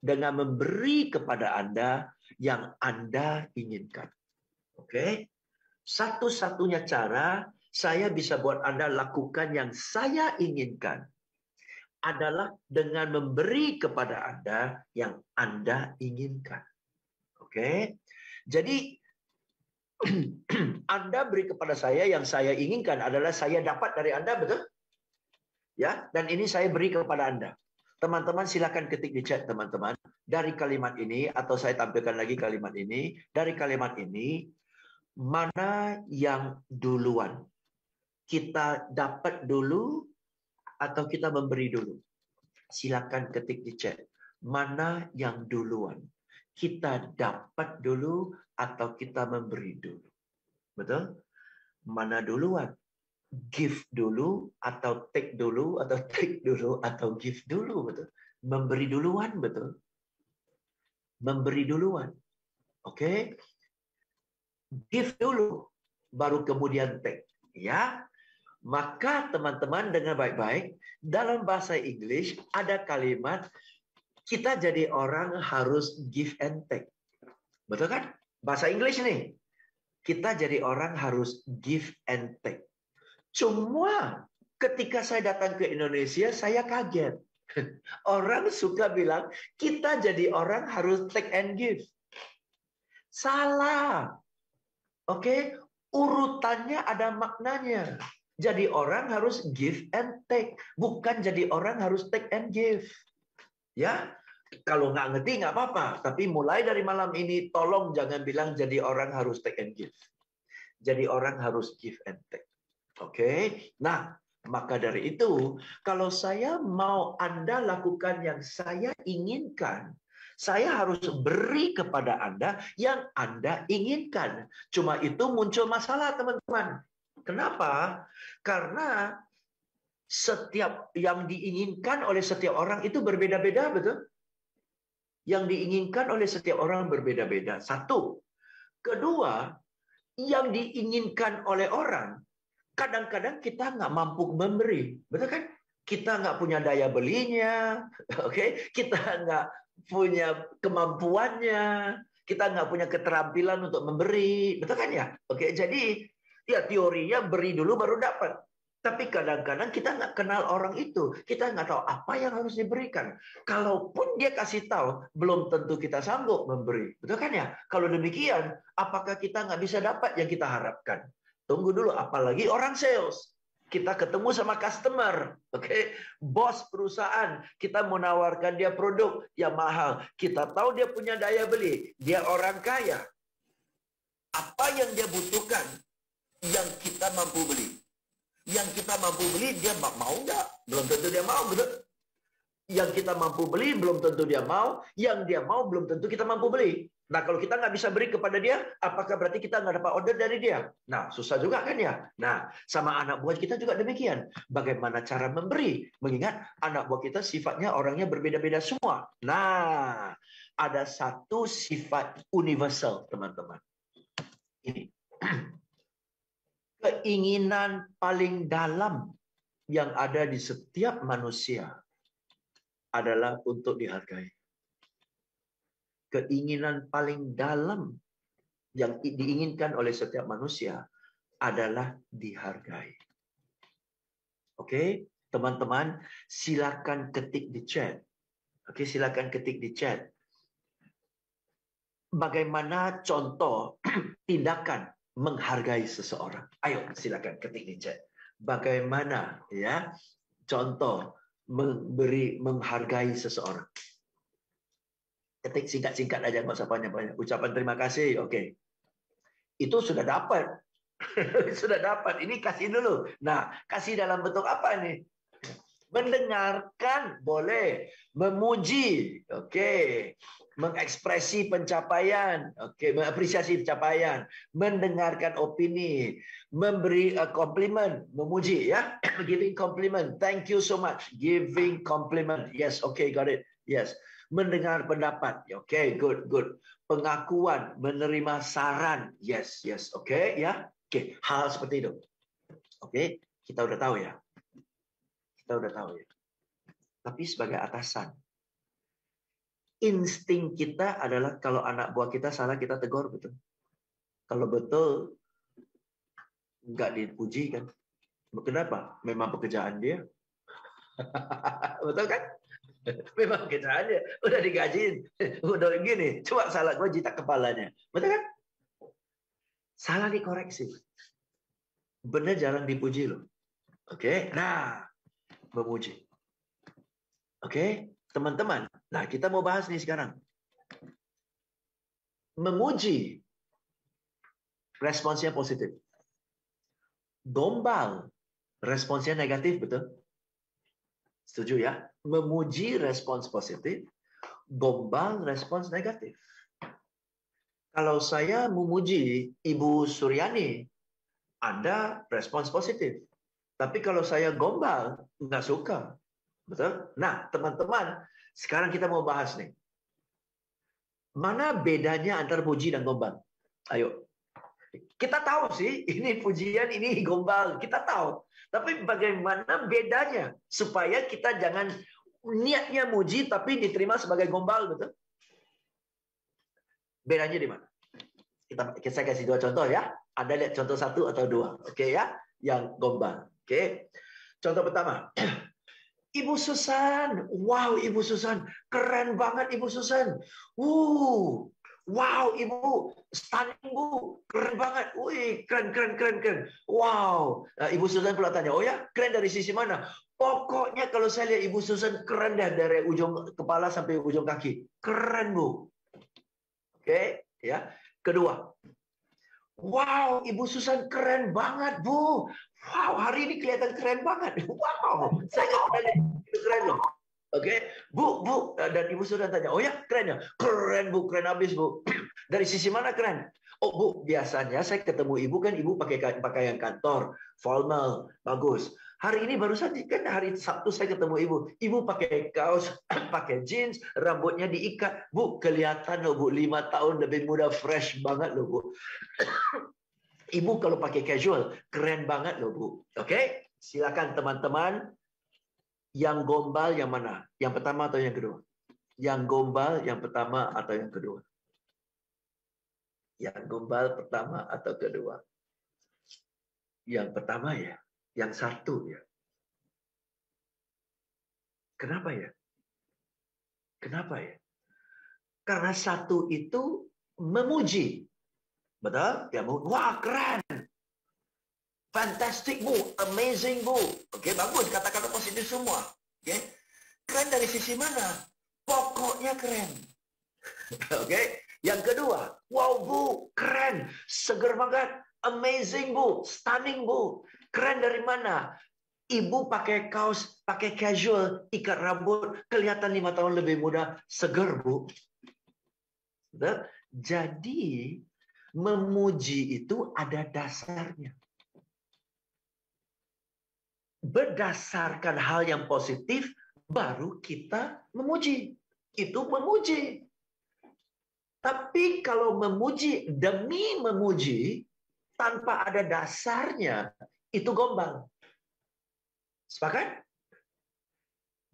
S5: dengan memberi kepada Anda yang Anda inginkan. Oke? Satu-satunya cara saya bisa buat Anda lakukan yang saya inginkan adalah dengan memberi kepada Anda yang Anda inginkan. Oke? Jadi Anda beri kepada saya yang saya inginkan adalah saya dapat dari Anda, betul? Ya, dan ini saya beri kepada Anda. Teman-teman silakan ketik di chat teman-teman. Dari kalimat ini atau saya tampilkan lagi kalimat ini, dari kalimat ini mana yang duluan? Kita dapat dulu atau kita memberi dulu? Silakan ketik di chat. Mana yang duluan? Kita dapat dulu atau kita memberi dulu? Betul? Mana duluan? Give dulu atau take dulu atau take dulu atau give dulu, betul? Memberi duluan, betul? Memberi duluan. Oke? Give dulu baru kemudian take, ya. Maka teman-teman dengar baik-baik, dalam bahasa Inggris ada kalimat kita jadi orang harus give and take. Betul kan? Bahasa Inggris nih. Kita jadi orang harus give and take. Cuma ketika saya datang ke Indonesia, saya kaget. Orang suka bilang, kita jadi orang harus take and give. Salah. Oke, urutannya ada maknanya. Jadi orang harus give and take. Bukan jadi orang harus take and give. Ya, kalau nggak ngerti nggak apa-apa. Tapi mulai dari malam ini, tolong jangan bilang jadi orang harus take and give. Jadi orang harus give and take. Oke, nah maka dari itu, kalau saya mau Anda lakukan yang saya inginkan, saya harus beri kepada Anda yang Anda inginkan. Cuma itu muncul masalah, teman-teman. Kenapa? Karena setiap yang diinginkan oleh setiap orang itu berbeda-beda, betul? Yang diinginkan oleh setiap orang berbeda-beda. Satu. Kedua, yang diinginkan oleh orang, kadang-kadang kita nggak mampu memberi. Betul kan? Kita nggak punya daya belinya. Oke? Kita nggak punya kemampuannya, Kita nggak punya keterampilan untuk memberi. Betul kan ya? Oke, jadi ya teorinya beri dulu baru dapat. Tapi kadang-kadang kita nggak kenal orang itu. Kita nggak tahu apa yang harus diberikan. Kalaupun dia kasih tahu, belum tentu kita sanggup memberi. Betul kan ya? Kalau demikian, apakah kita nggak bisa dapat yang kita harapkan? Tunggu dulu, apalagi orang sales. Kita ketemu sama customer, oke? Bos perusahaan, kita menawarkan dia produk yang mahal. Kita tahu dia punya daya beli, dia orang kaya. Apa yang dia butuhkan, yang kita mampu beli. Yang kita mampu beli, dia mau nggak? Belum tentu dia mau, betul? Yang kita mampu beli, belum tentu dia mau. Yang dia mau, belum tentu kita mampu beli. Nah, kalau kita nggak bisa beri kepada dia, apakah berarti kita nggak dapat order dari dia? Nah, susah juga kan ya? Nah, sama anak buah kita juga demikian. Bagaimana cara memberi? Mengingat anak buah kita sifatnya orangnya berbeda-beda semua. Nah, ada satu sifat universal, teman-teman. Ini. Keinginan paling dalam yang ada di setiap manusia adalah untuk dihargai. Keinginan paling dalam yang diinginkan oleh setiap manusia adalah dihargai. Oke, teman-teman, silakan ketik di chat. Oke, silakan ketik di chat. Bagaimana contoh tindakan menghargai seseorang? Ayo, silakan ketik di chat. Bagaimana ya contoh menghargai seseorang? Ketik singkat-singkat aja, nggak usah banyak-banyak. Ucapan terima kasih, oke. Itu sudah dapat. Sudah dapat. Ini kasih dulu. Nah, kasih dalam bentuk apa nih? Mendengarkan, boleh. Memuji, oke. Mengekspresi pencapaian, oke. Mengapresiasi pencapaian. Mendengarkan opini. Memberi compliment, memuji, ya. Giving compliment. Thank you so much. Giving compliment. Yes, okay, got it. Yes. Mendengar pendapat, oke, good. Pengakuan, menerima saran, yes, oke, ya, oke, hal seperti itu, oke, kita udah tahu ya, Tapi sebagai atasan, insting kita adalah kalau anak buah kita salah kita tegur, betul. Kalau betul, nggak dipuji kan? Kenapa? Memang pekerjaan dia, betul kan? Memang kerjaannya udah digajiin, udah gini, coba salah gue jitak kepalanya, betul kan? Salah dikoreksi, bener jarang dipuji loh. Oke, nah memuji. Oke, teman-teman, nah kita mau bahas nih sekarang. Memuji, responsnya positif. Gombal, responsnya negatif, betul? Setuju ya? Memuji respons positif, gombal respons negatif. Kalau saya memuji Ibu Suryani, Anda respons positif. Tapi kalau saya gombal, nggak suka. Betul? Nah, teman-teman, sekarang kita mau bahas nih. Mana bedanya antara puji dan gombal? Ayo. Kita tahu sih, ini pujian, ini gombal. Kita tahu. Tapi bagaimana bedanya? Supaya kita jangan niatnya muji, tapi diterima sebagai gombal, betul? Bedanya di mana? Saya kasih 2 contoh ya. Anda lihat contoh 1 atau 2. Oke ya? Yang gombal. Oke. Contoh pertama. Ibu Susan. Wow, Ibu Susan. Keren banget Ibu Susan. Wow, Ibu, stunning Bu, keren banget. Wih, keren. Wow. Nah, Ibu Susan pula tanya, oh ya, keren dari sisi mana? Pokoknya kalau saya lihat Ibu Susan keren deh dari ujung kepala sampai ujung kaki. Keren Bu. Oke, ya. Kedua. Wow, Ibu Susan keren banget Bu. Wow, hari ini kelihatan keren banget. Wow, saya nggak pernah lihat keren loh. Oke, Bu, dan Ibu Susan tanya, oh ya keren ya? Keren Bu, keren habis Bu. Dari sisi mana keren? Oh Bu, biasanya saya ketemu Ibu kan Ibu pakai pakaian kantor, formal, bagus. Hari ini baru saja kan hari Sabtu saya ketemu Ibu. Ibu pakai kaos, pakai jeans, rambutnya diikat. Bu, kelihatan loh Bu, 5 tahun lebih muda, fresh banget loh Bu. Ibu kalau pakai casual, keren banget loh Bu. Oke, silakan teman-teman. Yang gombal yang mana? Yang pertama atau yang kedua? Yang gombal yang pertama atau yang kedua? Yang gombal pertama atau kedua? Yang pertama ya, yang satu ya. Kenapa ya? Kenapa ya? Karena satu itu memuji. Betul? Ya, wah keren. Fantastic Bu, amazing Bu. Oke, bagus, kata-kata positif semua. Oke. Keren dari sisi mana? Pokoknya keren. Oke. Yang kedua, wow Bu, keren, seger banget, amazing Bu, stunning Bu. Keren dari mana? Ibu pakai kaos, pakai casual, ikat rambut, kelihatan 5 tahun lebih muda, seger Bu. Jadi, memuji itu ada dasarnya. Berdasarkan hal yang positif, baru kita memuji. Itu memuji. Tapi kalau memuji demi memuji, tanpa ada dasarnya, itu gombal. Sepakat?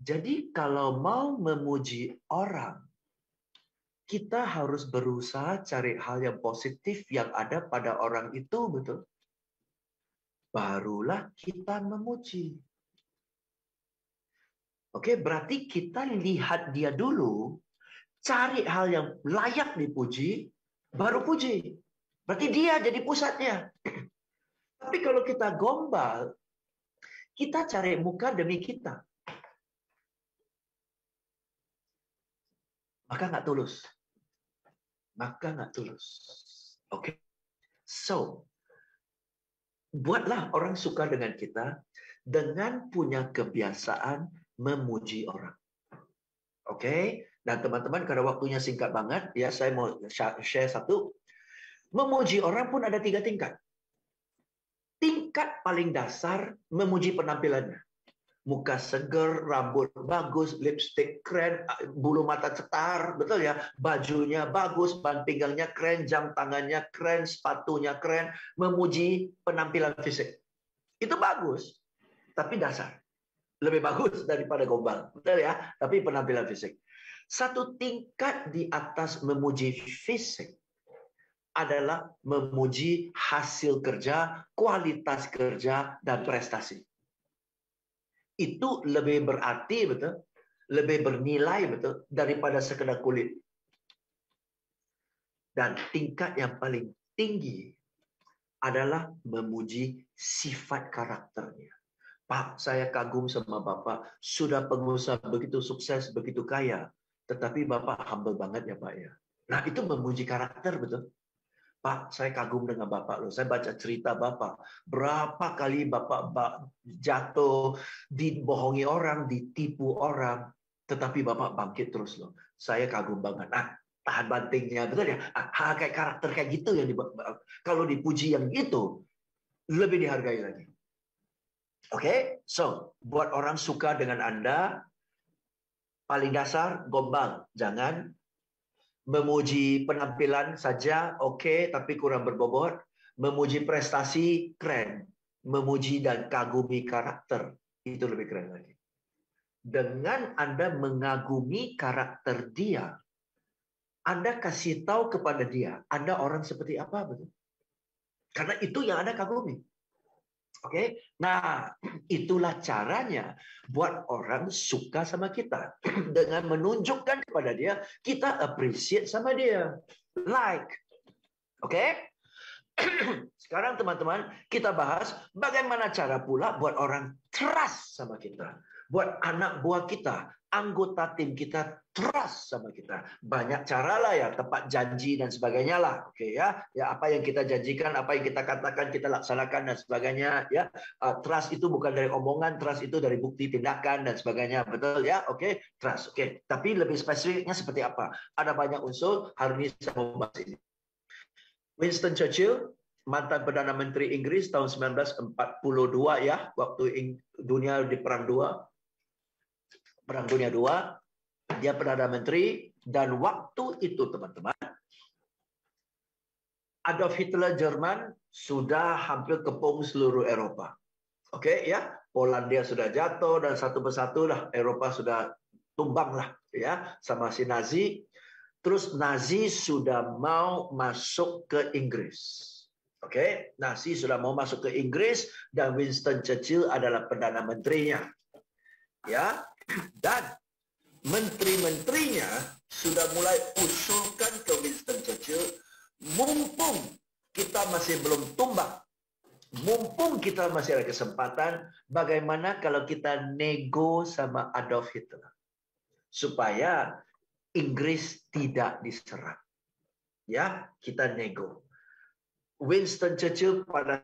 S5: Jadi kalau mau memuji orang, kita harus berusaha cari hal yang positif yang ada pada orang itu, betul? Barulah kita memuji. Oke, berarti kita lihat dia dulu, cari hal yang layak dipuji, baru puji. Berarti dia jadi pusatnya. Tapi kalau kita gombal, kita cari muka demi kita. Maka nggak tulus. Maka nggak tulus. Oke. So, buatlah orang suka dengan kita dengan punya kebiasaan memuji orang. Oke. Dan teman-teman, karena waktunya singkat banget, ya saya mau share satu. Memuji orang pun ada 3 tingkat. Tingkat paling dasar, memuji penampilannya. Muka seger, rambut bagus, lipstick keren, bulu mata cetar, betul ya? Bajunya bagus, ban pinggangnya keren, jam tangannya keren, sepatunya keren. Memuji penampilan fisik. Itu bagus, tapi dasar. Lebih bagus daripada gombal, betul ya? Tapi penampilan fisik. Satu tingkat di atas memuji fisik adalah memuji hasil kerja, kualitas kerja, dan prestasi. Itu lebih berarti, betul? Lebih bernilai, betul? Daripada sekedar kulit. Dan tingkat yang paling tinggi adalah memuji sifat karakternya. Pak, saya kagum sama Bapak. Sudah pengusaha begitu sukses, begitu kaya. Tetapi Bapak humble banget ya Pak ya. Nah itu memuji karakter, betul? Pak, saya kagum dengan Bapak loh. Saya baca cerita Bapak. Berapa kali Bapak jatuh, dibohongi orang, ditipu orang. Tetapi Bapak bangkit terus loh. Saya kagum banget. Nah, tahan bantingnya. Betul ya? Hal kayak karakter kayak gitu yang kalau dipuji yang gitu, lebih dihargai lagi. Oke? So, buat orang suka dengan Anda, paling dasar, gombal. Jangan memuji penampilan saja, oke, tapi kurang berbobot. Memuji prestasi, keren. Memuji dan kagumi karakter, itu lebih keren lagi. Dengan Anda mengagumi karakter dia, Anda kasih tahu kepada dia, Anda orang seperti apa, betul? Karena itu yang Anda kagumi. Oke, nah itulah caranya buat orang suka sama kita dengan menunjukkan kepada dia kita appreciate sama dia, like. Oke, sekarang teman-teman kita bahas bagaimana cara pula buat orang trust sama kita, buat anak buah kita, anggota tim kita trust sama kita. Banyak cara lah ya, tepat janji dan sebagainya lah. Oke ya, ya apa yang kita janjikan, apa yang kita katakan, kita laksanakan dan sebagainya ya. Trust itu bukan dari omongan, trust itu dari bukti tindakan dan sebagainya. Betul ya? Oke, trust. Oke, tapi lebih spesifiknya seperti apa? Ada banyak unsur, hari ini saya mau bahas ini. Winston Churchill, mantan Perdana Menteri Inggris tahun 1942 ya, waktu dunia di Perang Dunia II, dia Perdana Menteri, dan waktu itu teman-teman, Adolf Hitler Jerman sudah hampir kepung seluruh Eropa. Oke ya, Polandia sudah jatuh dan satu persatu lah Eropa sudah tumbang lah ya sama si Nazi. Terus Nazi sudah mau masuk ke Inggris. Oke, Nazi sudah mau masuk ke Inggris dan Winston Churchill adalah Perdana Menterinya. Ya, dan menteri-menterinya sudah mulai usulkan ke Winston Churchill, mumpung kita masih belum tumbang, mumpung kita masih ada kesempatan, bagaimana kalau kita nego sama Adolf Hitler supaya Inggris tidak diserang. Ya, kita nego. Winston Churchill pada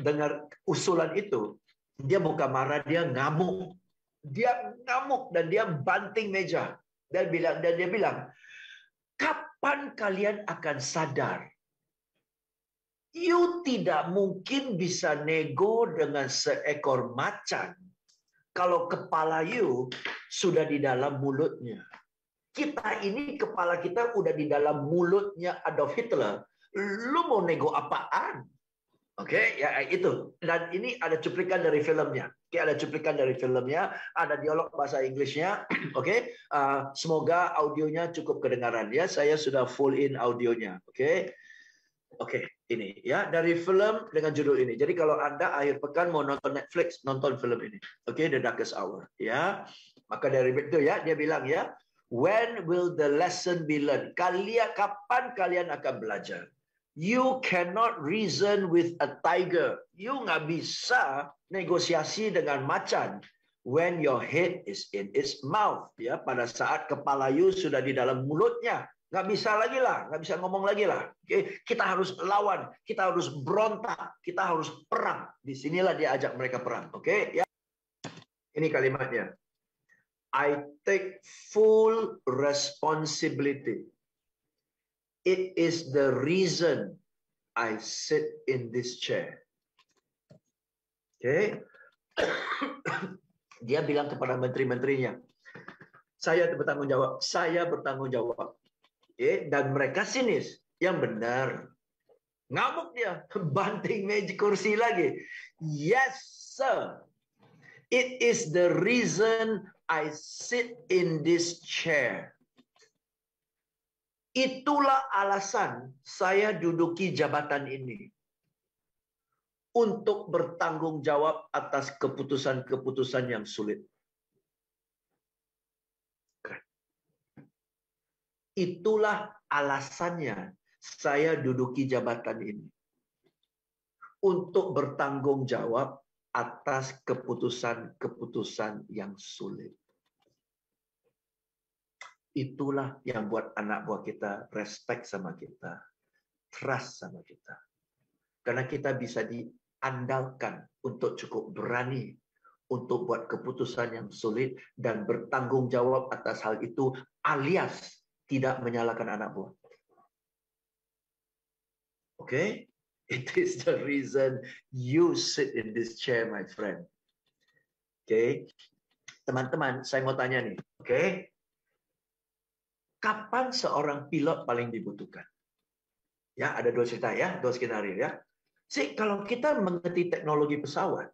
S5: dengar usulan itu, dia bukan marah, dia ngamuk. Dia ngamuk dan dia banting meja. Dan dia bilang, kapan kalian akan sadar? You tidak mungkin bisa nego dengan seekor macan kalau kepala you sudah di dalam mulutnya. Kita ini kepala kita udah di dalam mulutnya Adolf Hitler. Lu mau nego apaan? Oke, ya itu. Dan ini ada cuplikan dari filmnya. Oke, ada cuplikan dari filmnya. Ada dialog bahasa Inggrisnya. Oke, semoga audionya cukup kedengaran ya. Saya sudah full in audionya. Oke, ini ya dari film dengan judul ini. Jadi kalau Anda akhir pekan mau nonton Netflix, nonton film ini. Oke, The Darkest Hour. Ya, maka dari itu ya dia bilang ya, when will the lesson be learned? Kapan kalian akan belajar? You cannot reason with a tiger. You nggak bisa negosiasi dengan macan when your head is in its mouth. Ya, pada saat kepala you sudah di dalam mulutnya, nggak bisa lagi lah, nggak bisa ngomong lagi lah. Oke, kita harus lawan, kita harus berontak, kita harus perang. Disinilah dia ajak mereka perang. Oke, ya. Ini kalimatnya. I take full responsibility. It is the reason I sit in this chair. Oke. Dia bilang kepada menteri-menterinya, saya bertanggung jawab, saya bertanggung jawab. Oke, dan mereka sinis, yang benar. Ngamuk dia, banting meja kursi lagi. Yes, sir. It is the reason I sit in this chair. Itulah alasan saya duduki jabatan ini. Untuk bertanggung jawab atas keputusan-keputusan yang sulit. Itulah alasannya saya duduki jabatan ini. Untuk bertanggung jawab atas keputusan-keputusan yang sulit. Itulah yang buat anak buah kita respect sama kita, trust sama kita. Karena kita bisa diandalkan untuk cukup berani untuk buat keputusan yang sulit dan bertanggung jawab atas hal itu, alias tidak menyalahkan anak buah. Oke? It is the reason you sit in this chair, my friend. Oke? Teman-teman, saya mau tanya nih. Oke? Kapan seorang pilot paling dibutuhkan? Ya, ada dua cerita ya, dua skenario ya. Kalau kita mengerti teknologi pesawat,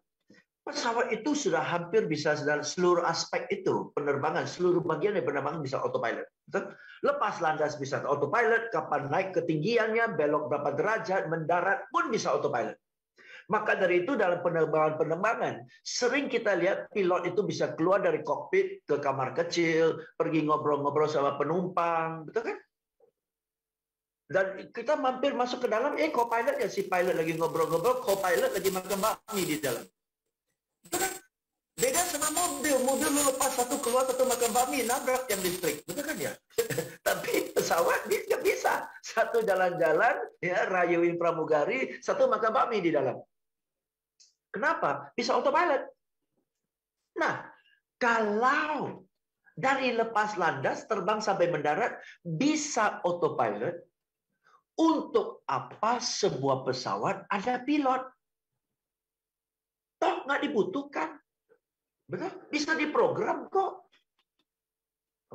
S5: pesawat itu sudah hampir bisa dalam seluruh aspek itu, penerbangan, seluruh bagian dari penerbangan bisa autopilot. Betul? Lepas landas bisa autopilot, kapan naik ketinggiannya, belok berapa derajat, mendarat pun bisa autopilot. Maka dari itu dalam penerbangan-penerbangan, sering kita lihat pilot itu bisa keluar dari kokpit ke kamar kecil, pergi ngobrol-ngobrol sama penumpang, betul kan? Dan kita mampir masuk ke dalam, co-pilot ya, si pilot lagi ngobrol-ngobrol, co-pilot lagi makan bakmi di dalam. Betul kan? Beda sama mobil lu lepas satu keluar, satu makan bakmi, nabrak yang listrik, betul kan ya? Tapi pesawat nggak bisa, satu jalan-jalan, ya rayuin pramugari, satu makan bakmi di dalam. Kenapa? Bisa autopilot. Nah, kalau dari lepas landas, terbang sampai mendarat, bisa autopilot, untuk apa sebuah pesawat ada pilot? Toh nggak dibutuhkan. Betul? Bisa diprogram kok.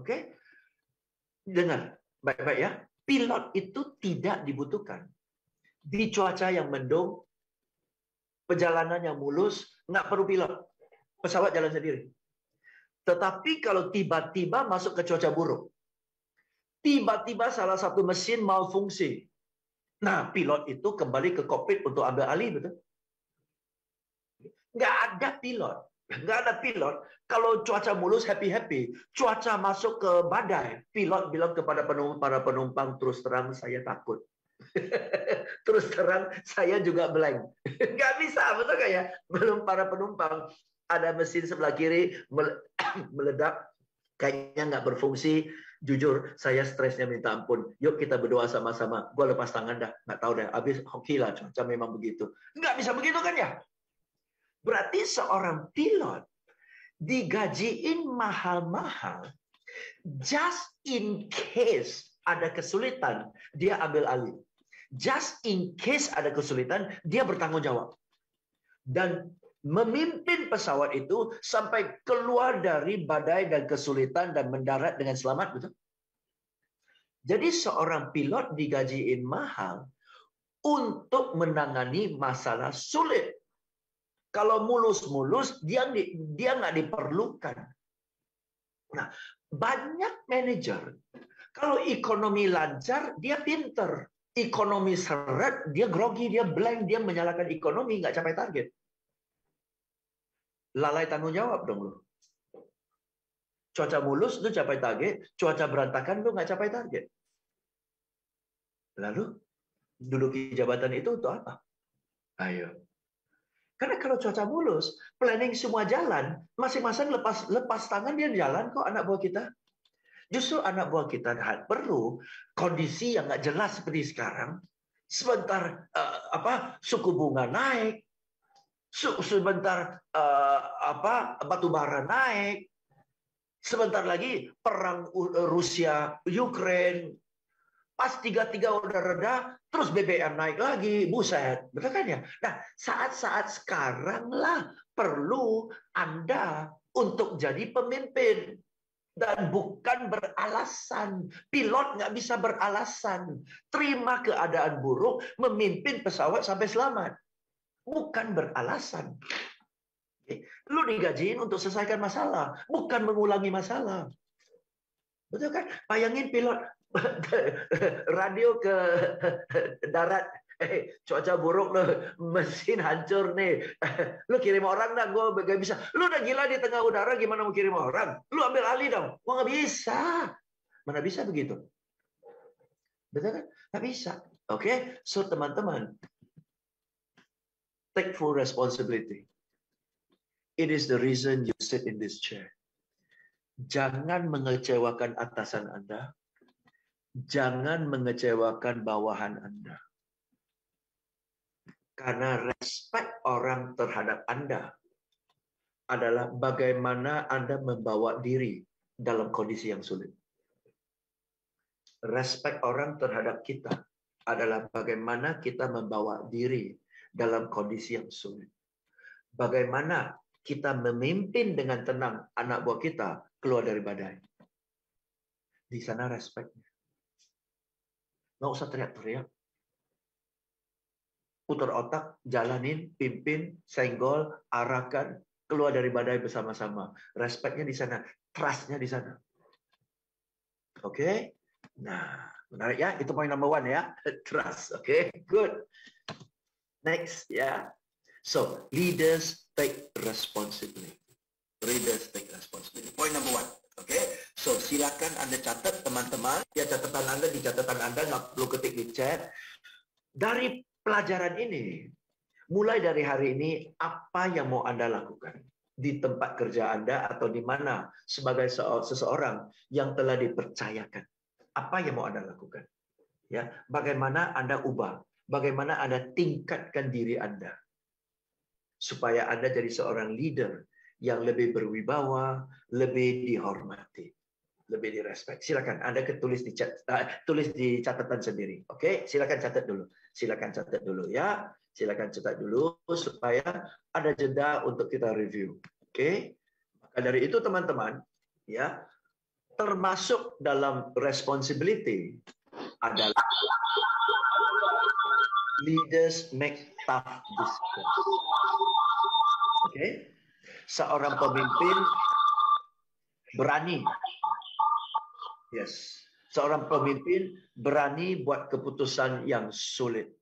S5: Oke? Dengar, baik-baik ya. Pilot itu tidak dibutuhkan. Di cuaca yang mendung, perjalanan yang mulus, nggak perlu pilot. Pesawat jalan sendiri. Tetapi kalau tiba-tiba masuk ke cuaca buruk, Tiba-tiba salah satu mesin malfungsi. Nah, pilot itu kembali ke kokpit untuk ambil alih, betul? Nggak ada pilot. Nggak ada pilot. Kalau cuaca mulus, happy-happy. Cuaca masuk ke badai. Pilot bilang kepada para penumpang, terus terang saya takut. Terus terang saya juga blank. Nggak bisa, betul nggak ya? Belum para penumpang. Ada mesin sebelah kiri meledak. Kayaknya nggak berfungsi. Jujur, saya stresnya minta ampun. Yuk kita berdoa sama-sama. Gue lepas tangan dah. Nggak tahu deh. Habis hoki lah. Cuaca memang begitu. Nggak bisa begitu kan ya? Berarti seorang pilot digajiin mahal-mahal. Just in case ada kesulitan, dia ambil alih. Just in case ada kesulitan, dia bertanggung jawab. Dan memimpin pesawat itu sampai keluar dari badai dan kesulitan dan mendarat dengan selamat, betul? Jadi seorang pilot digajiin mahal untuk menangani masalah sulit. Kalau mulus-mulus, dia nggak diperlukan. Nah, banyak manajer, kalau ekonomi lancar, dia pinter. Ekonomi seret, dia grogi, dia blank, dia menyalahkan ekonomi, nggak capai target. Lalai tanggung jawab dong lu. Cuaca mulus, lu capai target. Cuaca berantakan, lu nggak capai target. Lalu, duduki jabatan itu untuk apa? Ayo. Karena kalau cuaca mulus, planning semua jalan, masing-masing lepas tangan dia jalan kok anak buah kita. Justru anak buah kita perlu kondisi yang nggak jelas seperti sekarang. Sebentar suku bunga naik, sebentar batu bara naik, sebentar lagi perang Rusia Ukraine. Pas 33 udah reda, terus BBM naik lagi, buset, betul kan ya? Nah, saat-saat sekarang lah perlu Anda untuk jadi pemimpin. Dan bukan beralasan. Pilot nggak bisa beralasan. Terima keadaan buruk, memimpin pesawat sampai selamat. Bukan beralasan. Lu digajiin untuk selesaikan masalah, bukan mengulangi masalah. Betul kan? Bayangin pilot radio ke darat, cuaca buruk loh, mesin hancur nih. Lu kirim orang dah, gue gak bisa. Lu udah gila di tengah udara, gimana mau kirim orang? Lu ambil alih dong. Gue gak bisa. Mana bisa begitu? Betul kan? Gak bisa. Oke, so teman-teman, take full responsibility. It is the reason you sit in this chair. Jangan mengecewakan atasan Anda. Jangan mengecewakan bawahan Anda. Karena respek orang terhadap Anda adalah bagaimana Anda membawa diri dalam kondisi yang sulit. Respek orang terhadap kita adalah bagaimana kita membawa diri dalam kondisi yang sulit. Bagaimana kita memimpin dengan tenang anak buah kita keluar dari badai. Di sana respeknya. Nggak usah teriak-teriak. Putar otak, jalanin, pimpin, senggol, arahkan, keluar dari badai bersama-sama. Respeknya di sana, trustnya di sana. Oke? Nah, menarik ya. Itu poin number 1 ya. Trust. Oke? Good. Next ya. So, leaders take responsibility. Leaders take responsibility. Point number 1. Oke, so silakan Anda catat teman-teman. Ya, catatan Anda di catatan Anda, nggak perlu ketik di chat. Dari pelajaran ini, mulai dari hari ini, apa yang mau Anda lakukan di tempat kerja Anda atau di mana sebagai seseorang yang telah dipercayakan? Apa yang mau Anda lakukan? Ya, bagaimana Anda ubah? Bagaimana Anda tingkatkan diri Anda supaya Anda jadi seorang leader yang lebih berwibawa, lebih dihormati, lebih direspek. Silakan Anda tulis di catatan sendiri. Oke, silakan catat dulu. Silakan catat dulu ya. Silakan catat dulu supaya ada jeda untuk kita review. Oke. Maka dari itu teman-teman, ya, termasuk dalam responsibility adalah leaders make tough decisions. Oke. Seorang pemimpin berani. Yes. Seorang pemimpin berani buat keputusan yang sulit.